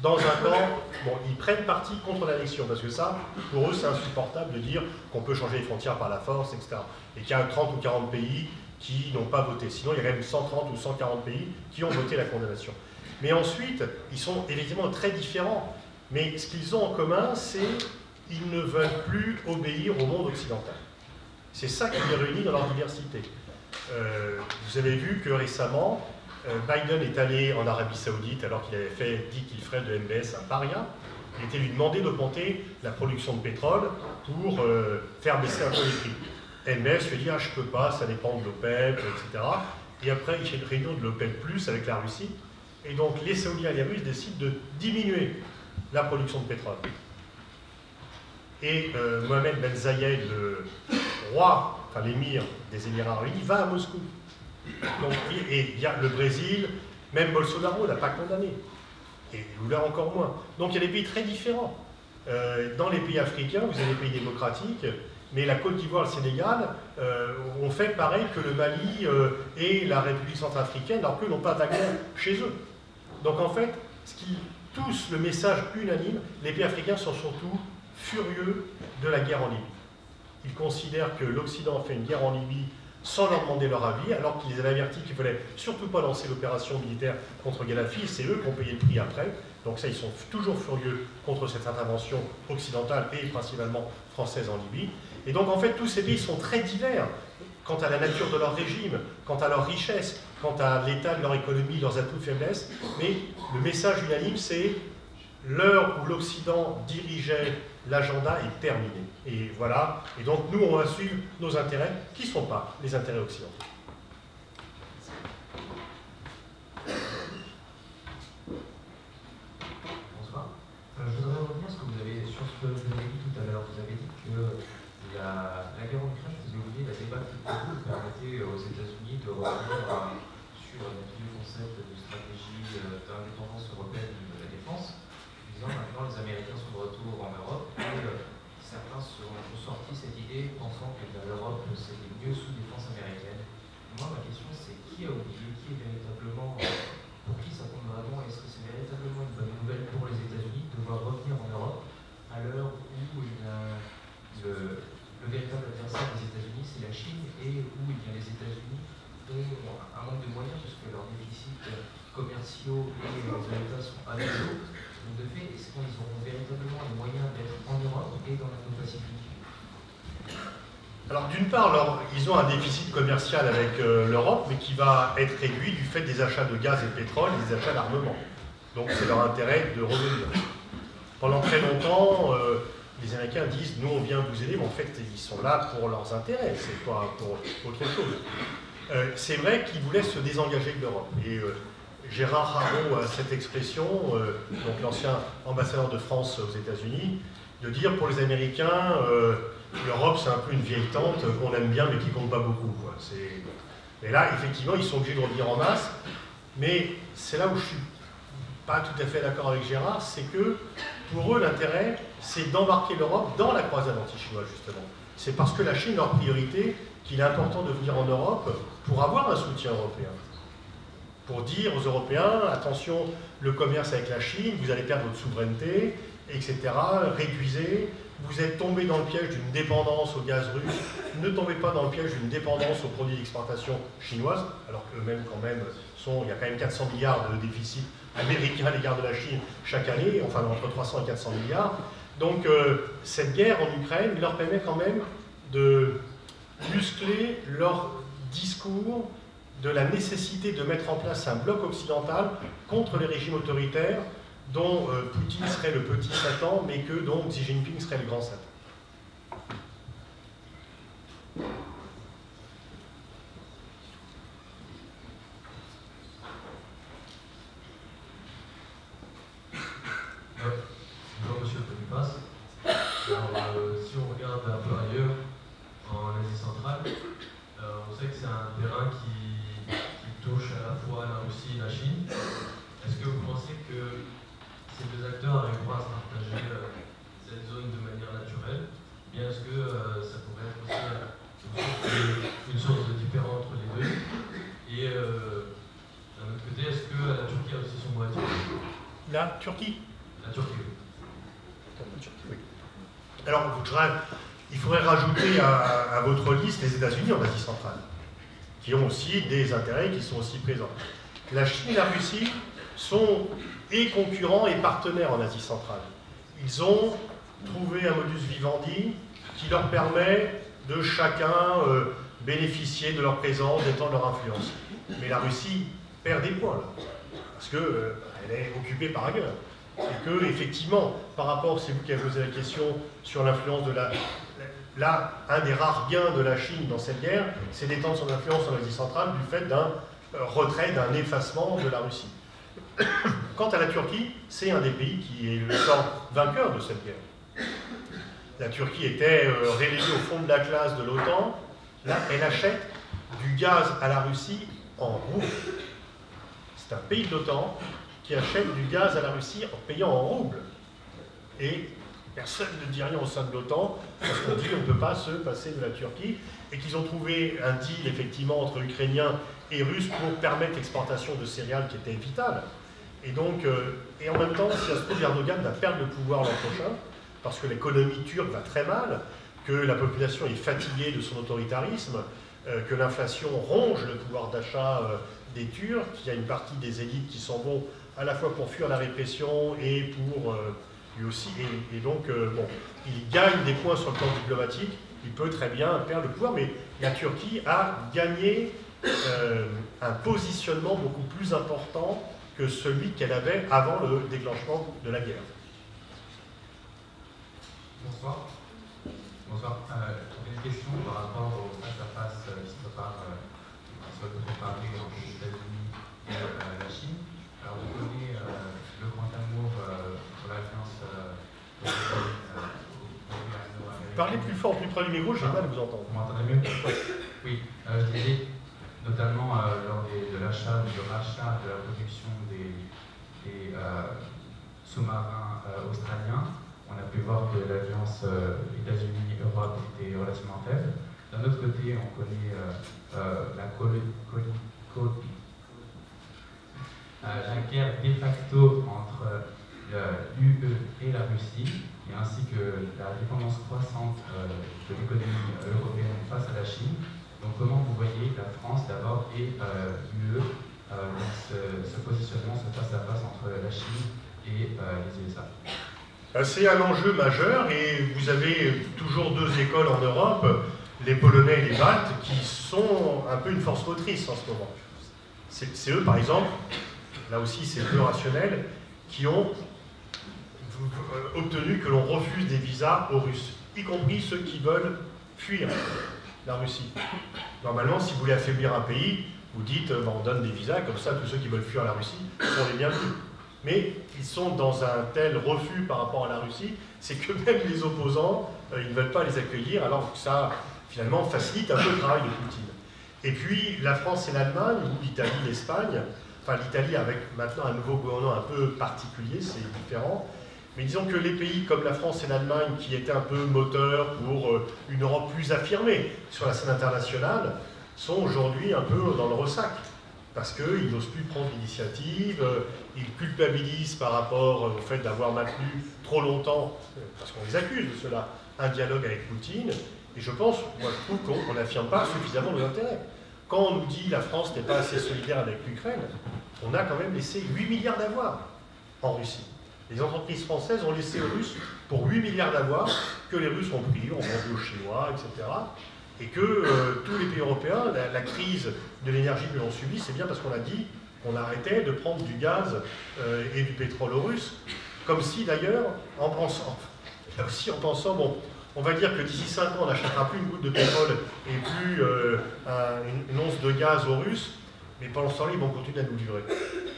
dans un camp. Bon, ils prennent parti contre l'annexion, parce que ça, pour eux, c'est insupportable de dire qu'on peut changer les frontières par la force, etc. Et qu'il y a 30 ou 40 pays qui n'ont pas voté. Sinon, il y a quand même 130 ou 140 pays qui ont voté la condamnation. Mais ensuite, ils sont évidemment très différents. Mais ce qu'ils ont en commun, c'est qu'ils ne veulent plus obéir au monde occidental. C'est ça qui les réunit dans leur diversité. Vous avez vu que récemment, Biden est allé en Arabie Saoudite alors qu'il avait dit qu'il ferait de MBS un paria. Il était lui demandé d'augmenter la production de pétrole pour faire baisser un peu les prix. MBS lui a dit ah, je peux pas, ça dépend de l'OPEP, etc. Et après, il y a une réunion de l'OPEP+, avec la Russie. Et donc, les Saoudiens et les Russes décident de diminuer la production de pétrole. Et Mohamed Ben Zayed, le roi, enfin l'émir des Émirats Arabes Unis, va à Moscou. Donc, et il y a le Brésil, même Bolsonaro n'a pas condamné. Et Lula encore moins. Donc il y a des pays très différents. Dans les pays africains, vous avez des pays démocratiques, mais la Côte d'Ivoire et le Sénégal ont fait pareil que le Mali et la République centrafricaine, alors qu'eux n'ont pas d'accord chez eux. Donc en fait, ce qui touche le message unanime, les pays africains sont surtout furieux de la guerre en Libye. Ils considèrent que l'Occident fait une guerre en Libye sans leur demander leur avis, alors qu'ils les avaient avertis qu'ils ne voulaient surtout pas lancer l'opération militaire contre Kadhafi, et c'est eux qui ont payé le prix après. Donc ça, ils sont toujours furieux contre cette intervention occidentale et principalement française en Libye. Et donc en fait, tous ces pays sont très divers quant à la nature de leur régime, quant à leur richesse, quant à l'état de leur économie, leurs atouts de faiblesse. Mais le message unanime, c'est l'heure où l'Occident dirigeait l'agenda est terminé. Et voilà. Et donc nous, on va suivre nos intérêts, qui ne sont pas les intérêts occidentaux. vous avez dit tout à l'heure, vous avez dit que la guerre en Ukraine faisait oublier la débat qui permettait aux États-Unis de revenir sur le concept de stratégie d'indépendance européenne de la défense, disant maintenant les Américains sont de retour en Europe et certains ont sorti cette idée pensant que l'Europe c'était mieux sous défense américaine. Moi ma question c'est qui a oublié, qui est véritablement, pour qui ça compte vraiment, est-ce que c'est véritablement une bonne nouvelle pour les États-Unis de devoir revenir en Europe à l'heure où le véritable adversaire des États-Unis c'est la Chine et où les États-Unis ont un manque de moyens parce que leurs déficits commerciaux et les résultats sont abyssaux. Donc de fait, est-ce qu'ils auront véritablement les moyens d'être en Europe et dans l'Indo-Pacifique? Alors d'une part, ils ont un déficit commercial avec l'Europe, mais qui va être réduit du fait des achats de gaz et de pétrole et des achats d'armement. Donc c'est leur intérêt de revenir. Pendant très longtemps, les Américains disent « nous on vient vous aider », mais en fait ils sont là pour leurs intérêts, c'est pas pour autre chose. C'est vrai qu'ils voulaient se désengager de l'Europe. Et Gérard Haro a cette expression, donc l'ancien ambassadeur de France aux États-Unis, de dire pour les Américains, l'Europe c'est un peu une vieille tante qu'on aime bien mais qui compte pas beaucoup. Quoi. Et là, effectivement, ils sont obligés de revenir en masse, mais c'est là où je suis pas tout à fait d'accord avec Gérard, c'est que pour eux, l'intérêt, c'est d'embarquer l'Europe dans la croisade anti-chinoise, justement. C'est parce que la Chine est leur priorité qu'il est important de venir en Europe pour avoir un soutien européen. Pour dire aux Européens, attention, le commerce avec la Chine, vous allez perdre votre souveraineté, etc. Réduisez, vous êtes tombé dans le piège d'une dépendance au gaz russe, ne tombez pas dans le piège d'une dépendance aux produits d'exportation chinoise, alors qu'eux-mêmes, quand même, il y a quand même 400 milliards de déficit américain à l'égard de la Chine chaque année, enfin entre 300 et 400 milliards. Donc cette guerre en Ukraine leur permet quand même de muscler leur discours de la nécessité de mettre en place un bloc occidental contre les régimes autoritaires dont Poutine serait le petit Satan, mais que donc Xi Jinping serait le grand Satan. Bonjour Monsieur Boniface. Alors, si on regarde un peu ailleurs, en Asie centrale, on sait que c'est un terrain qui touche à la fois la Russie et la Chine. Est-ce que vous pensez que ces deux acteurs arriveront à se partager cette zone de manière naturelle? Ou bien est-ce que ça pourrait être aussi une source de différend entre les deux? Et d'un autre côté, est-ce que la Turquie a aussi son mot à dire? La Turquie? La Turquie, oui. Alors, il faudrait rajouter à votre liste les États-Unis en Asie centrale, qui ont aussi des intérêts qui sont aussi présents. La Chine et la Russie sont et concurrents et partenaires en Asie centrale. Ils ont trouvé un modus vivendi qui leur permet de chacun bénéficier de leur présence, d'étendre leur influence. Mais la Russie perd des points, là, parce qu'elle est occupée par ailleurs. Et que, effectivement, par rapport, c'est vous qui avez posé la question sur l'influence de la... Là, un des rares gains de la Chine dans cette guerre, c'est d'étendre son influence en Asie centrale du fait d'un retrait, d'un effacement de la Russie. Quant à la Turquie, c'est un des pays qui est le sort vainqueur de cette guerre. La Turquie était reléguée au fond de la classe de l'OTAN. Là, elle achète du gaz à la Russie en rouble. C'est un pays de l'OTAN qui achète du gaz à la Russie en payant en rouble. Et personne ne dit rien au sein de l'OTAN, parce qu'on dit qu'on ne peut pas se passer de la Turquie, et qu'ils ont trouvé un deal, effectivement, entre Ukrainiens et Russes pour permettre l'exportation de céréales qui était vitale. Et donc, et en même temps, si ça se trouve, Erdogan va perdre le pouvoir l'an prochain, parce que l'économie turque va très mal, que la population est fatiguée de son autoritarisme, que l'inflation ronge le pouvoir d'achat des Turcs, qu'il y a une partie des élites qui s'en vont à la fois pour fuir la répression et pour lui aussi. Et donc, bon, il gagne des points sur le plan diplomatique, il peut très bien perdre le pouvoir, mais la Turquie a gagné un positionnement beaucoup plus important que celui qu'elle avait avant le déclenchement de la guerre. Bonsoir. Bonsoir. Une question par rapport au face-à-face qui se prépare soit préparé entre les États-Unis et la Chine. Alors, vous connaissez le grand amour pour l'alliance Parlez plus fort, plus près du micro, j'ai mal à vous entendre. Vous m'entendez mieux? Oui, je disais, notamment lors de l'achat, du rachat de la production des sous-marins australiens, on a pu voir que l'alliance États-Unis-Europe était relativement faible. D'un autre côté, on connaît la guerre de facto entre l'UE et la Russie, et ainsi que la dépendance croissante de l'économie européenne face à la Chine. Donc comment vous voyez la France d'abord et l'UE dans ce positionnement, ce face-à-face entre la Chine et les USA? C'est un enjeu majeur et vous avez toujours deux écoles en Europe, les Polonais et les Baltes, qui sont un peu une force motrice en ce moment. C'est eux, par exemple, là aussi c'est peu rationnel, qui ont obtenu que l'on refuse des visas aux Russes, y compris ceux qui veulent fuir la Russie. Normalement, si vous voulez affaiblir un pays, vous dites on donne des visas, comme ça tous ceux qui veulent fuir la Russie sont les bienvenus. Mais ils sont dans un tel refus par rapport à la Russie, c'est que même les opposants, ils ne veulent pas les accueillir, alors que ça, finalement, facilite un peu le travail de Poutine. Et puis, la France et l'Allemagne, ou l'Italie, l'Espagne, enfin l'Italie avec maintenant un nouveau gouvernement un peu particulier, c'est différent, mais disons que les pays comme la France et l'Allemagne, qui étaient un peu moteurs pour une Europe plus affirmée sur la scène internationale, sont aujourd'hui un peu dans le ressac. Parce qu'ils n'osent plus prendre l'initiative, ils culpabilisent par rapport au fait d'avoir maintenu trop longtemps, parce qu'on les accuse de cela, un dialogue avec Poutine. Et je pense, moi je trouve qu'on n'affirme pas suffisamment nos intérêts. Quand on nous dit que la France n'est pas assez solidaire avec l'Ukraine, on a quand même laissé 8 milliards d'avoirs en Russie. Les entreprises françaises ont laissé aux Russes pour 8 milliards d'avoirs que les Russes ont pris, ont vendu aux Chinois, etc. Et que tous les pays européens, la crise de l'énergie que l'on subit, c'est bien parce qu'on a dit qu'on arrêtait de prendre du gaz et du pétrole aux Russes. Comme si d'ailleurs, en pensant, bon, on va dire que d'ici 5 ans, on n'achètera plus une goutte de pétrole et plus une once de gaz aux Russes, mais pendant ce temps-là, ils vont continuer à nous livrer.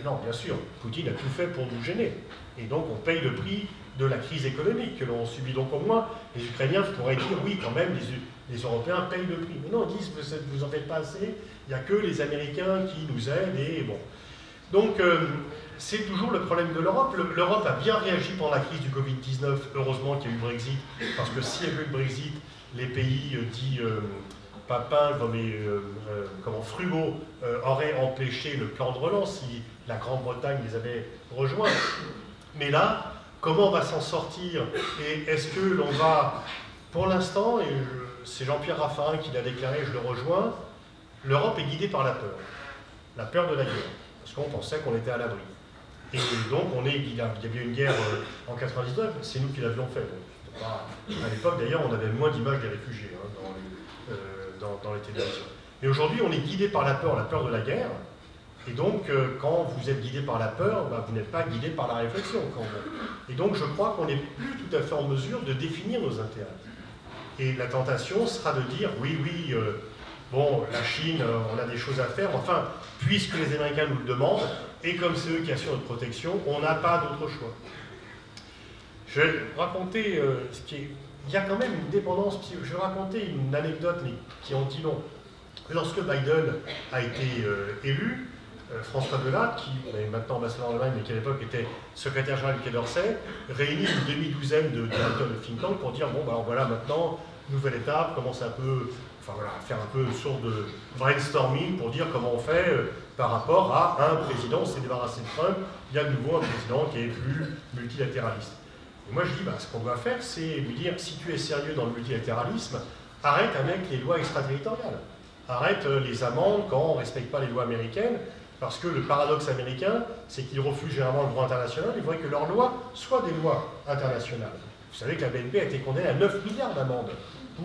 Non, bien sûr, Poutine a tout fait pour nous gêner. Et donc, on paye le prix de la crise économique que l'on subit. Donc, au moins, les Ukrainiens pourraient dire, oui, quand même, les Européens payent le prix. Mais non, ils disent, vous en faites pas assez, il n'y a que les Américains qui nous aident, et bon. Donc, c'est toujours le problème de l'Europe. L'Europe a bien réagi pendant la crise du Covid-19, heureusement qu'il y a eu le Brexit, parce que s'il y avait eu le Brexit, les pays dits pas pingres, mais frugaux, auraient empêché le plan de relance si la Grande-Bretagne les avait rejoints. Mais là, comment on va s'en sortir? Et est-ce que l'on va, pour l'instant, et c'est Jean-Pierre Raffarin qui l'a déclaré, je le rejoins, l'Europe est guidée par la peur de la guerre, parce qu'on pensait qu'on était à l'abri. Et donc, il y avait une guerre en 99, c'est nous qui l'avions fait. Donc, à l'époque, d'ailleurs, on avait moins d'images des réfugiés dans les télévisions. Mais aujourd'hui, on est guidé par la peur de la guerre. Et donc, quand vous êtes guidé par la peur, vous n'êtes pas guidé par la réflexion. Et donc, je crois qu'on n'est plus tout à fait en mesure de définir nos intérêts. Et la tentation sera de dire, oui, bon, la Chine, on a des choses à faire, enfin, puisque les Américains nous le demandent, et comme c'est eux qui assurent notre protection, on n'a pas d'autre choix. Je vais raconter il y a quand même une dépendance, je vais raconter une anecdote qui en dit long. Lorsque Biden a été élu, François Delatte, qui est maintenant ambassadeur d'Allemagne, mais qui à l'époque était secrétaire général du Quai d'Orsay, réunit une demi-douzaine de directeurs de think tank pour dire, bon, alors voilà, maintenant, nouvelle étape, commence un peu, faire un peu une sorte de brainstorming pour dire comment on fait par rapport à un président, on s'est débarrassé de Trump, il y a de nouveau un président qui est plus multilatéraliste. Et moi je dis, ce qu'on doit faire, c'est lui dire, si tu es sérieux dans le multilatéralisme, arrête avec les lois extraterritoriales. Arrête les amendes quand on ne respecte pas les lois américaines, parce que le paradoxe américain, c'est qu'ils refusent généralement le droit international, ils voudraient que leurs lois soient des lois internationales. Vous savez que la BNP a été condamnée à 9 milliards d'amendes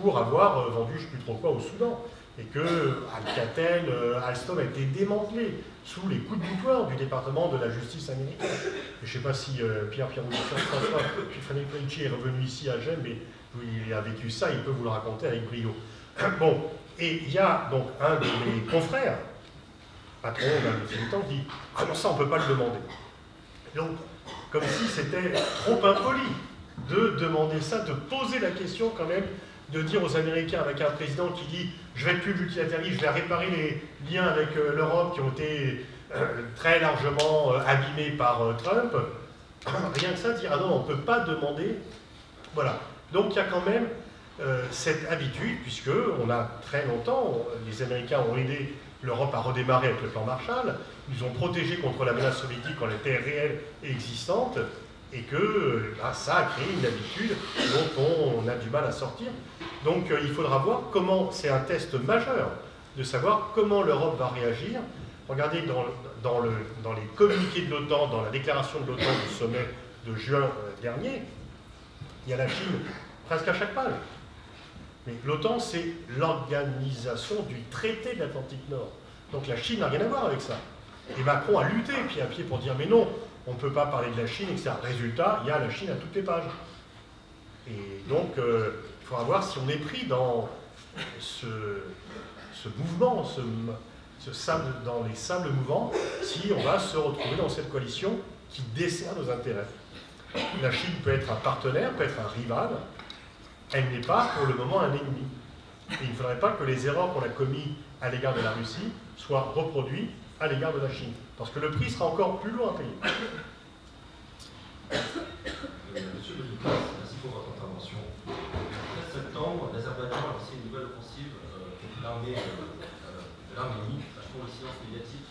pour avoir vendu je ne sais plus trop quoi au Soudan, et que Alcatel, Alstom a été démantelé sous les coups de boutoir du département de la justice américaine. Et je ne sais pas si Pierre-Pierre François Frédéric Ricci est revenu ici à Gênes, mais il a vécu ça, il peut vous le raconter avec brio. Bon, et il y a donc un de mes confrères, patron d'un think tank, dit « Ah non, ça on ne peut pas le demander ». Donc, comme si c'était trop impoli de demander ça, de poser la question quand même, de dire aux Américains avec un président qui dit « je vais être plus multilatéraliste, je vais réparer les liens avec l'Europe qui ont été très largement abîmés par Trump », rien que ça, dire « ah non, on ne peut pas demander ». Voilà. Donc il y a quand même cette habitude, puisque on a très longtemps, les Américains ont aidé l'Europe à redémarrer avec le plan Marshall, ils ont protégé contre la menace soviétique quand elle était réelle et existante, et que ça a créé une habitude dont on a du mal à sortir. Donc il faudra voir comment, c'est un test majeur, de savoir comment l'Europe va réagir. Regardez dans les communiqués de l'OTAN, dans la déclaration de l'OTAN du sommet de juin dernier, il y a la Chine presque à chaque page. Mais l'OTAN, c'est l'organisation du traité de l'Atlantique Nord. Donc la Chine n'a rien à voir avec ça. Et Macron a lutté pied à pied pour dire mais non, on ne peut pas parler de la Chine, etc. Résultat, il y a la Chine à toutes les pages. Et donc, il faudra voir si on est pris dans ce mouvement, dans les sables mouvants, si on va se retrouver dans cette coalition qui dessert nos intérêts. La Chine peut être un partenaire, peut être un rival, elle n'est pas pour le moment un ennemi. Et il ne faudrait pas que les erreurs qu'on a commises à l'égard de la Russie soient reproduites à l'égard de la Chine. Parce que le prix sera encore plus lourd à payer. Monsieur Bonitas, merci pour votre intervention. Le 13 septembre, l'Azerbaïdjan a lancé une nouvelle offensive contre l'armée de l'Arménie, achetant le silence médiatique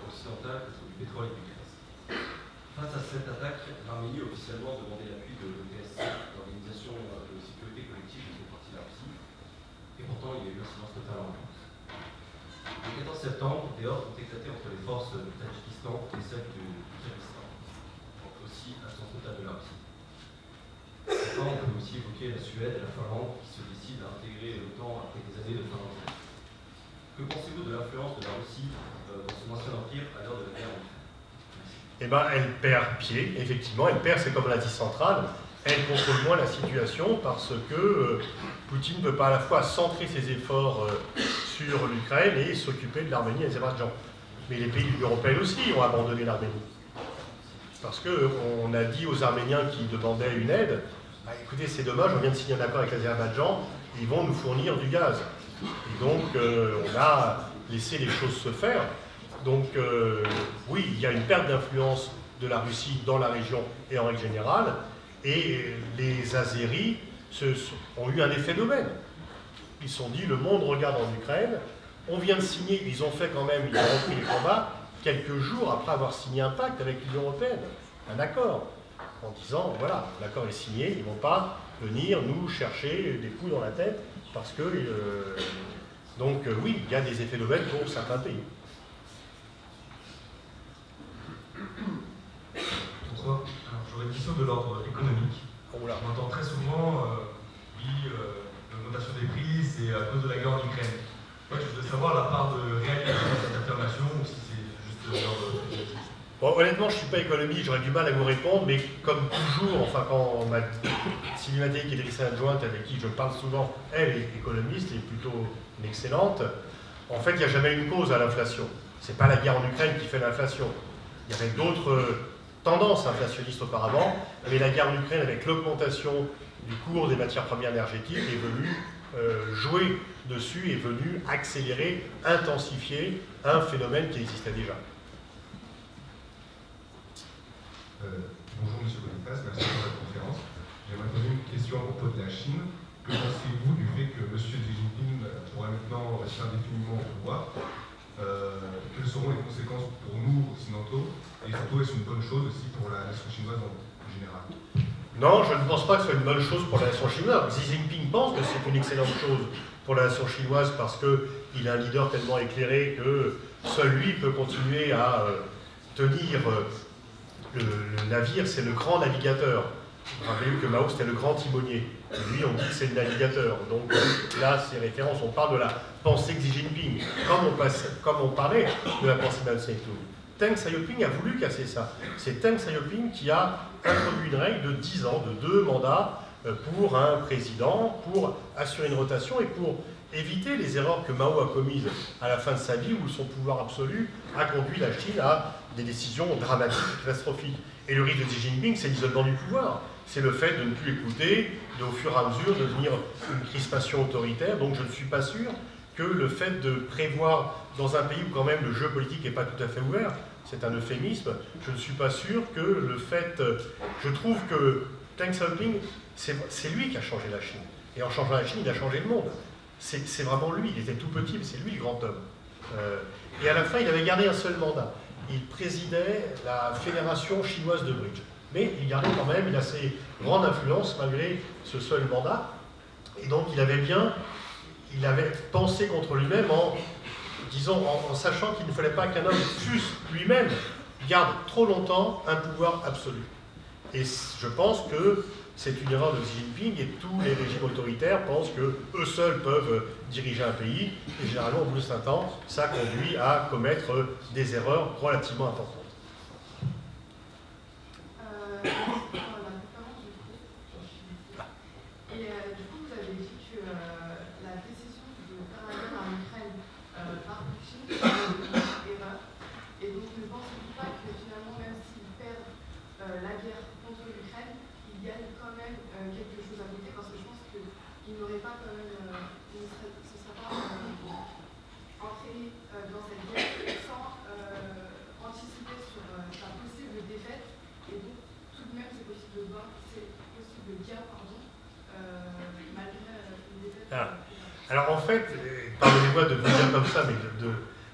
occidental contre du pétrole et du gaz. Face à cette attaque, l'Arménie a officiellement demandé l'appui de l'OTSC, l'Organisation de sécurité collective qui fait partie de la Russie, et pourtant il y a eu un silence total en France. Le 14 septembre, des heurts ont éclaté entre les forces du Tadjikistan et celles du Kyrgyzstan, donc aussi absence totale de la Russie. Enfin, on peut aussi évoquer la Suède et la Finlande qui se décident à intégrer l'OTAN après des années de Finlande. Que pensez-vous de l'influence de la Russie dans son ancien empire à l'heure de la guerre en Ukraine? Eh bien, elle perd pied, effectivement, elle perd, c'est comme l'Asie centrale, elle contrôle moins la situation parce que Poutine ne peut pas à la fois centrer ses efforts sur l'Ukraine et s'occuper de l'Arménie et l'Azerbaïdjan. Mais les pays de l'Union européenne aussi ont abandonné l'Arménie. Parce qu'on a dit aux Arméniens qui demandaient une aide, bah, écoutez, c'est dommage, on vient de signer un accord avec l'Azerbaïdjan, ils vont nous fournir du gaz. Et donc, on a laissé les choses se faire. Donc, oui, il y a une perte d'influence de la Russie dans la région et en règle générale. Et les Azéris ont eu un effet d'aubaine. Ils se sont dit, le monde regarde en Ukraine, on vient de signer, ils ont fait quand même, ils ont repris les combats, quelques jours après avoir signé un pacte avec l'Union européenne, un accord, en disant, voilà, l'accord est signé, ils ne vont pas venir nous chercher des coups dans la tête, parce que, donc oui, il y a des effets d'aubaine pour certains pays. Bonsoir. J'aurais une question de l'ordre économique. On entend très souvent, oui, l'augmentation des prix, c'est à cause de la guerre en Ukraine. Moi, je voudrais savoir la part de réalité de cette affirmation, ou si c'est juste de l'ordre médiatique. Bon, honnêtement, je ne suis pas économiste, j'aurais du mal à vous répondre, mais comme toujours, enfin quand Sylvie Mattei, qui est directrice adjointe, avec qui je parle souvent, elle est économiste et plutôt une excellente, en fait, il n'y a jamais une cause à l'inflation. Ce n'est pas la guerre en Ukraine qui fait l'inflation. Il y avait d'autres tendances inflationnistes auparavant, mais la guerre en Ukraine, avec l'augmentation du cours des matières premières énergétiques, est venue jouer dessus, est venue accélérer, intensifier un phénomène qui existait déjà. Bonjour Monsieur Bonitas, merci pour cette conférence. J'aimerais poser une question à propos de la Chine. Que pensez-vous du fait que M. Xi Jinping pourrait maintenant rester indéfiniment au pouvoir? Quelles seront les conséquences pour nous, occidentaux? Et surtout, est-ce une bonne chose aussi pour la nation chinoise en général? Non, je ne pense pas que ce soit une bonne chose pour la nation chinoise. Xi Jinping pense que c'est une excellente chose pour la nation chinoise parce qu'il est un leader tellement éclairé que seul lui peut continuer à tenir le navire, c'est le grand navigateur. Rappelez-vous que Mao c'était le grand timonier. Et lui, on dit que c'est le navigateur. Donc là, ces références, on parle de la pensée de Xi Jinping, comme on parlait de la pensée de Mao Tse-tung. Deng Xiaoping a voulu casser ça. C'est Deng Xiaoping qui a introduit une règle de 10 ans, de 2 mandats pour un président, pour assurer une rotation et pour éviter les erreurs que Mao a commises à la fin de sa vie, où son pouvoir absolu a conduit la Chine à des décisions dramatiques, catastrophiques. Et le risque de Xi Jinping, c'est l'isolement du pouvoir. c'est le fait de ne plus écouter, au fur et à mesure devenir une crispation autoritaire. Donc je ne suis pas sûr que le fait de prévoir dans un pays où quand même le jeu politique n'est pas tout à fait ouvert, c'est un euphémisme, je ne suis pas sûr que le fait... Je trouve que Deng Xiaoping, c'est lui qui a changé la Chine. Et en changeant la Chine, il a changé le monde. C'est vraiment lui, il était tout petit, mais c'est lui le grand homme. Et à la fin, il avait gardé un seul mandat. Il présidait la Fédération chinoise de bridge. Mais il gardait quand même une assez grande influence malgré ce seul mandat. Et donc il avait pensé contre lui-même en disons, en sachant qu'il ne fallait pas qu'un homme fût lui-même garde trop longtemps un pouvoir absolu. Et je pense que c'est une erreur de Xi Jinping et tous les régimes autoritaires pensent qu'eux seuls peuvent diriger un pays et généralement au bout de 5 ans, ça conduit à commettre des erreurs relativement importantes. La guerre contre l'Ukraine, il gagne quand même quelque chose à côté, parce que je pense qu'il n'aurait pas quand même, il ne se serait pas entraîné dans cette guerre sans anticiper sur sa possible défaite, et donc tout de même c'est possible de gain, malgré une défaite. Alors en fait, pardonnez-moi de vous dire comme ça, mais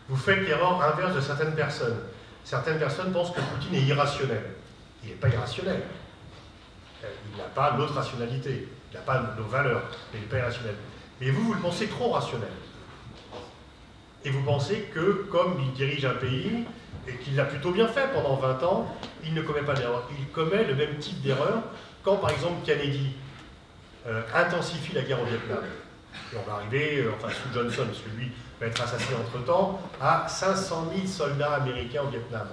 vous faites l'erreur inverse de certaines personnes. Certaines personnes pensent que Poutine est irrationnel. Il n'est pas irrationnel. Il n'a pas notre rationalité. Il n'a pas nos valeurs. Mais il n'est pas irrationnel. Mais vous le pensez trop rationnel. Et vous pensez que, comme il dirige un pays, et qu'il l'a plutôt bien fait pendant 20 ans, il ne commet pas d'erreur. Il commet le même type d'erreur quand, par exemple, Kennedy intensifie la guerre au Vietnam. Et on va arriver, sous Johnson, parce que lui va être assassiné entre-temps, à 500 000 soldats américains au Vietnam.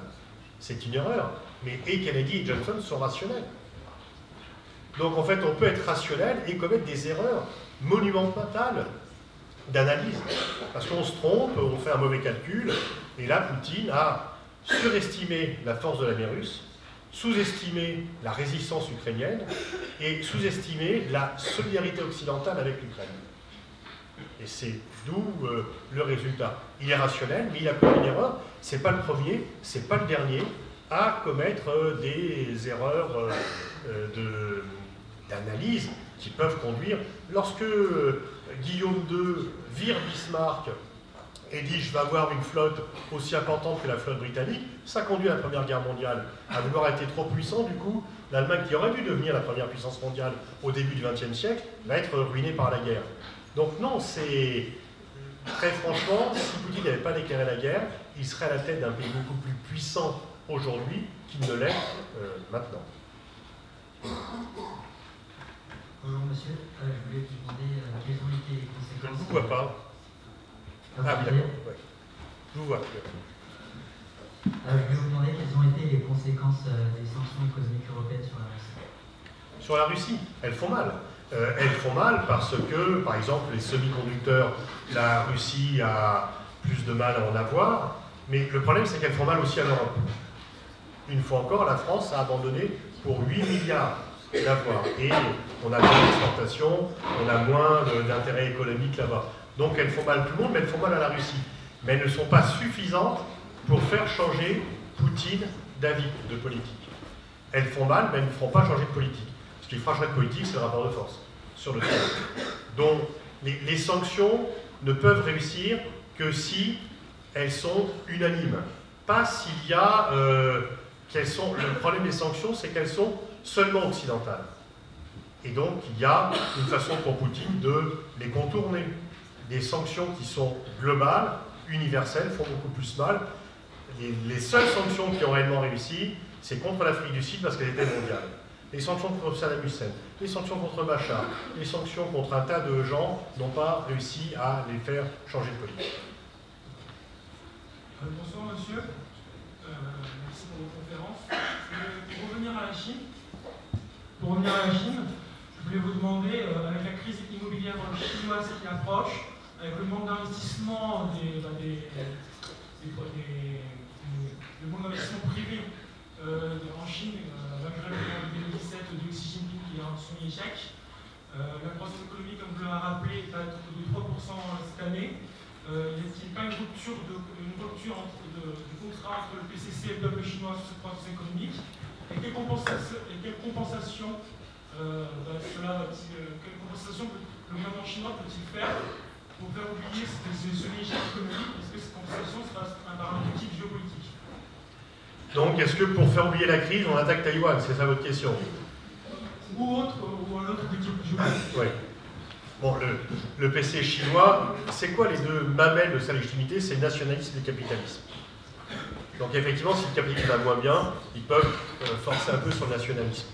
C'est une erreur. Mais et Kennedy et Johnson sont rationnels. Donc en fait, on peut être rationnel et commettre des erreurs monumentales d'analyse. Parce qu'on se trompe, on fait un mauvais calcul, et là, Poutine a surestimé la force de l'armée russe, sous-estimé la résistance ukrainienne, et sous-estimé la solidarité occidentale avec l'Ukraine. Et c'est d'où le résultat. Il est rationnel, mais il a commis une erreur. C'est pas le premier, c'est pas le dernier à commettre des erreurs d'analyse qui peuvent conduire. Lorsque Guillaume II vire Bismarck et dit « je vais avoir une flotte aussi importante que la flotte britannique », ça conduit à la Première Guerre mondiale. À vouloir être trop puissant, du coup, l'Allemagne, qui aurait dû devenir la première puissance mondiale au début du XXe siècle, va être ruinée par la guerre. Donc non, c'est... Très franchement, si Poutine n'avait pas déclaré la guerre, il serait à la tête d'un pays beaucoup plus puissant aujourd'hui qu'il ne l'est maintenant. Bonjour monsieur, je voulais vous demander quelles ont été les conséquences... Je ne vous vois pas. Ah oui, d'accord, ouais. Je vous vois. Je voulais vous demander quelles ont été les conséquences des sanctions économiques européennes sur la Russie. Sur la Russie, elles font mal. Elles font mal parce que, par exemple, les semi-conducteurs, la Russie a plus de mal à en avoir, mais le problème c'est qu'elles font mal aussi à l'Europe. Une fois encore, la France a abandonné pour 8 milliards d'avoir. Et on a moins d'exportation, on a moins d'intérêt économique là-bas. Donc elles font mal à tout le monde, mais elles font mal à la Russie. Mais elles ne sont pas suffisantes pour faire changer Poutine d'avis, de politique. Elles font mal, mais elles ne feront pas changer de politique. Ce qui fera changer de politique, c'est le rapport de force sur le terrain. Donc les sanctions ne peuvent réussir que si elles sont unanimes. Pas s'il y a... le problème des sanctions, c'est qu'elles sont seulement occidentales. Et donc, il y a une façon pour Poutine de les contourner. Des sanctions qui sont globales, universelles, font beaucoup plus mal. Les seules sanctions qui ont réellement réussi, c'est contre l'Afrique du Sud parce qu'elle était mondiale. Les sanctions contre Saddam Hussein, les sanctions contre Bachar, les sanctions contre un tas de gens n'ont pas réussi à les faire changer de politique. Bonsoir monsieur, merci pour votre conférence. Pour revenir à la Chine, je voulais vous demander, avec la crise immobilière chinoise qui approche, avec le manque d'investissement des banques d'investissement privées en Chine, malgré le plan de 2017 de Xi Jinping qui a son échec. La croissance économique, comme vous l'avez rappelé, est à de 3% cette année. Y a-t-il pas une rupture du contrat entre le PCC et le peuple chinois sur cette croissance économique? Et quelle compensation quelle compensation le gouvernement chinois peut-il faire pour faire oublier ce échec économique? Est-ce que cette compensation sera par un objectif géopolitique? Donc, est-ce que pour faire oublier la crise, on attaque Taïwan? C'est ça votre question? Ou un autre objectif géopolitique? Oui. Bon, le PC chinois, c'est quoi les deux mamelles de sa légitimité? C'est le nationalisme et le capitalisme. Donc effectivement, si le capitalisme va moins bien, ils peuvent forcer un peu sur le nationalisme.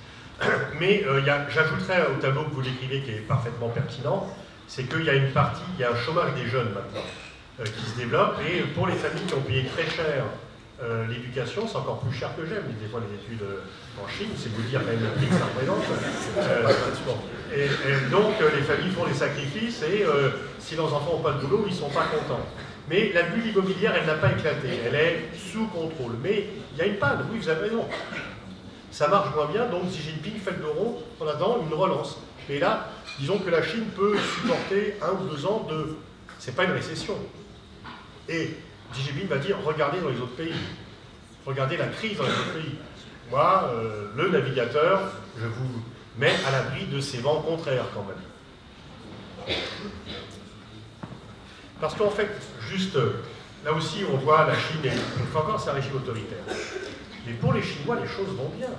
Mais j'ajouterais au tableau que vous décrivez, qui est parfaitement pertinent, c'est qu'il y a une partie, il y a un chômage des jeunes maintenant qui se développe, et pour les familles qui ont payé très cher l'éducation, c'est encore plus cher que j'aime. Des fois, les études en Chine, c'est vous dire quand même le prix que ça représente. Et donc, les familles font des sacrifices, et si leurs enfants n'ont pas de boulot, ils ne sont pas contents. Mais la bulle immobilière, elle n'a pas éclaté, elle est sous contrôle. Mais il y a une panne, oui, vous avez raison. Ça marche moins bien, donc Xi Jinping fait le dos rond en attendant une relance. Mais là, disons que la Chine peut supporter 1 ou 2 ans de... C'est pas une récession. Et Xi Jinping va dire, regardez dans les autres pays. Regardez la crise dans les autres pays. Moi, le navigateur, je vous mets à l'abri de ces vents contraires quand même. Parce qu'en fait, juste là aussi, on voit la Chine, une fois encore, c'est un régime autoritaire. Mais pour les Chinois, les choses vont bien.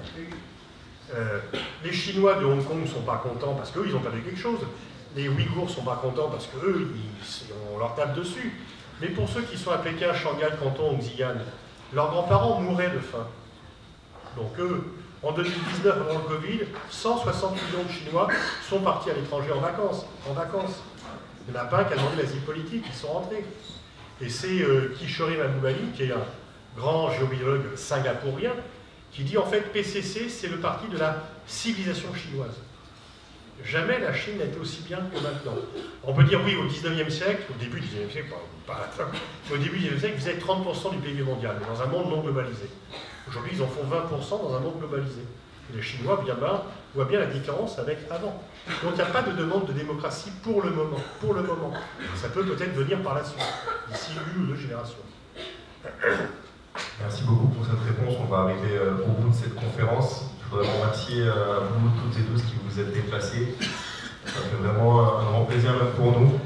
Les Chinois de Hong Kong ne sont pas contents parce qu'eux, ils ont perdu quelque chose. Les Ouïghours ne sont pas contents parce qu'eux, on leur tape dessus. Mais pour ceux qui sont à Pékin, Shanghai, Canton ou Xi'an, leurs grands-parents mouraient de faim. Donc eux, en 2019, avant le Covid, 160 millions de Chinois sont partis à l'étranger en vacances. Il n'y en a pas un qui a demandé l'asile politique, ils sont rentrés. Et c'est Kishore Mahbubani, qui est un grand géobiologue singapourien, qui dit en fait PCC, c'est le parti de la civilisation chinoise. Jamais la Chine n'a été aussi bien que maintenant. On peut dire oui, au 19e siècle, au début du 19e siècle, pas à la fin, au début du 19e siècle, ils faisaient 30% du PIB mondial, mais dans un monde non globalisé. Aujourd'hui, ils en font 20% dans un monde globalisé. Et les Chinois voient bien la différence avec avant. Donc il n'y a pas de demande de démocratie pour le moment. Ça peut peut-être venir par la suite, d'ici 1 ou 2 générations. Merci beaucoup pour cette réponse. On va arriver au bout de cette conférence. Je voudrais vous remercier à vous toutes et tous qui vous êtes déplacés. Ça fait vraiment un grand plaisir même pour nous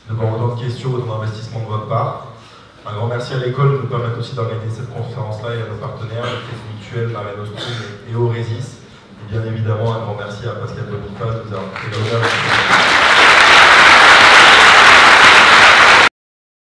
de voir autant de questions, autant d'investissements de votre part. Un grand merci à l'école de nous permettre aussi d'organiser cette conférence-là et à nos partenaires, le Crédit Mutuel, Mare Nostrum et Oresis. Et bien évidemment, un grand merci à Pascal Boniface de nous avoir fait l'honneur.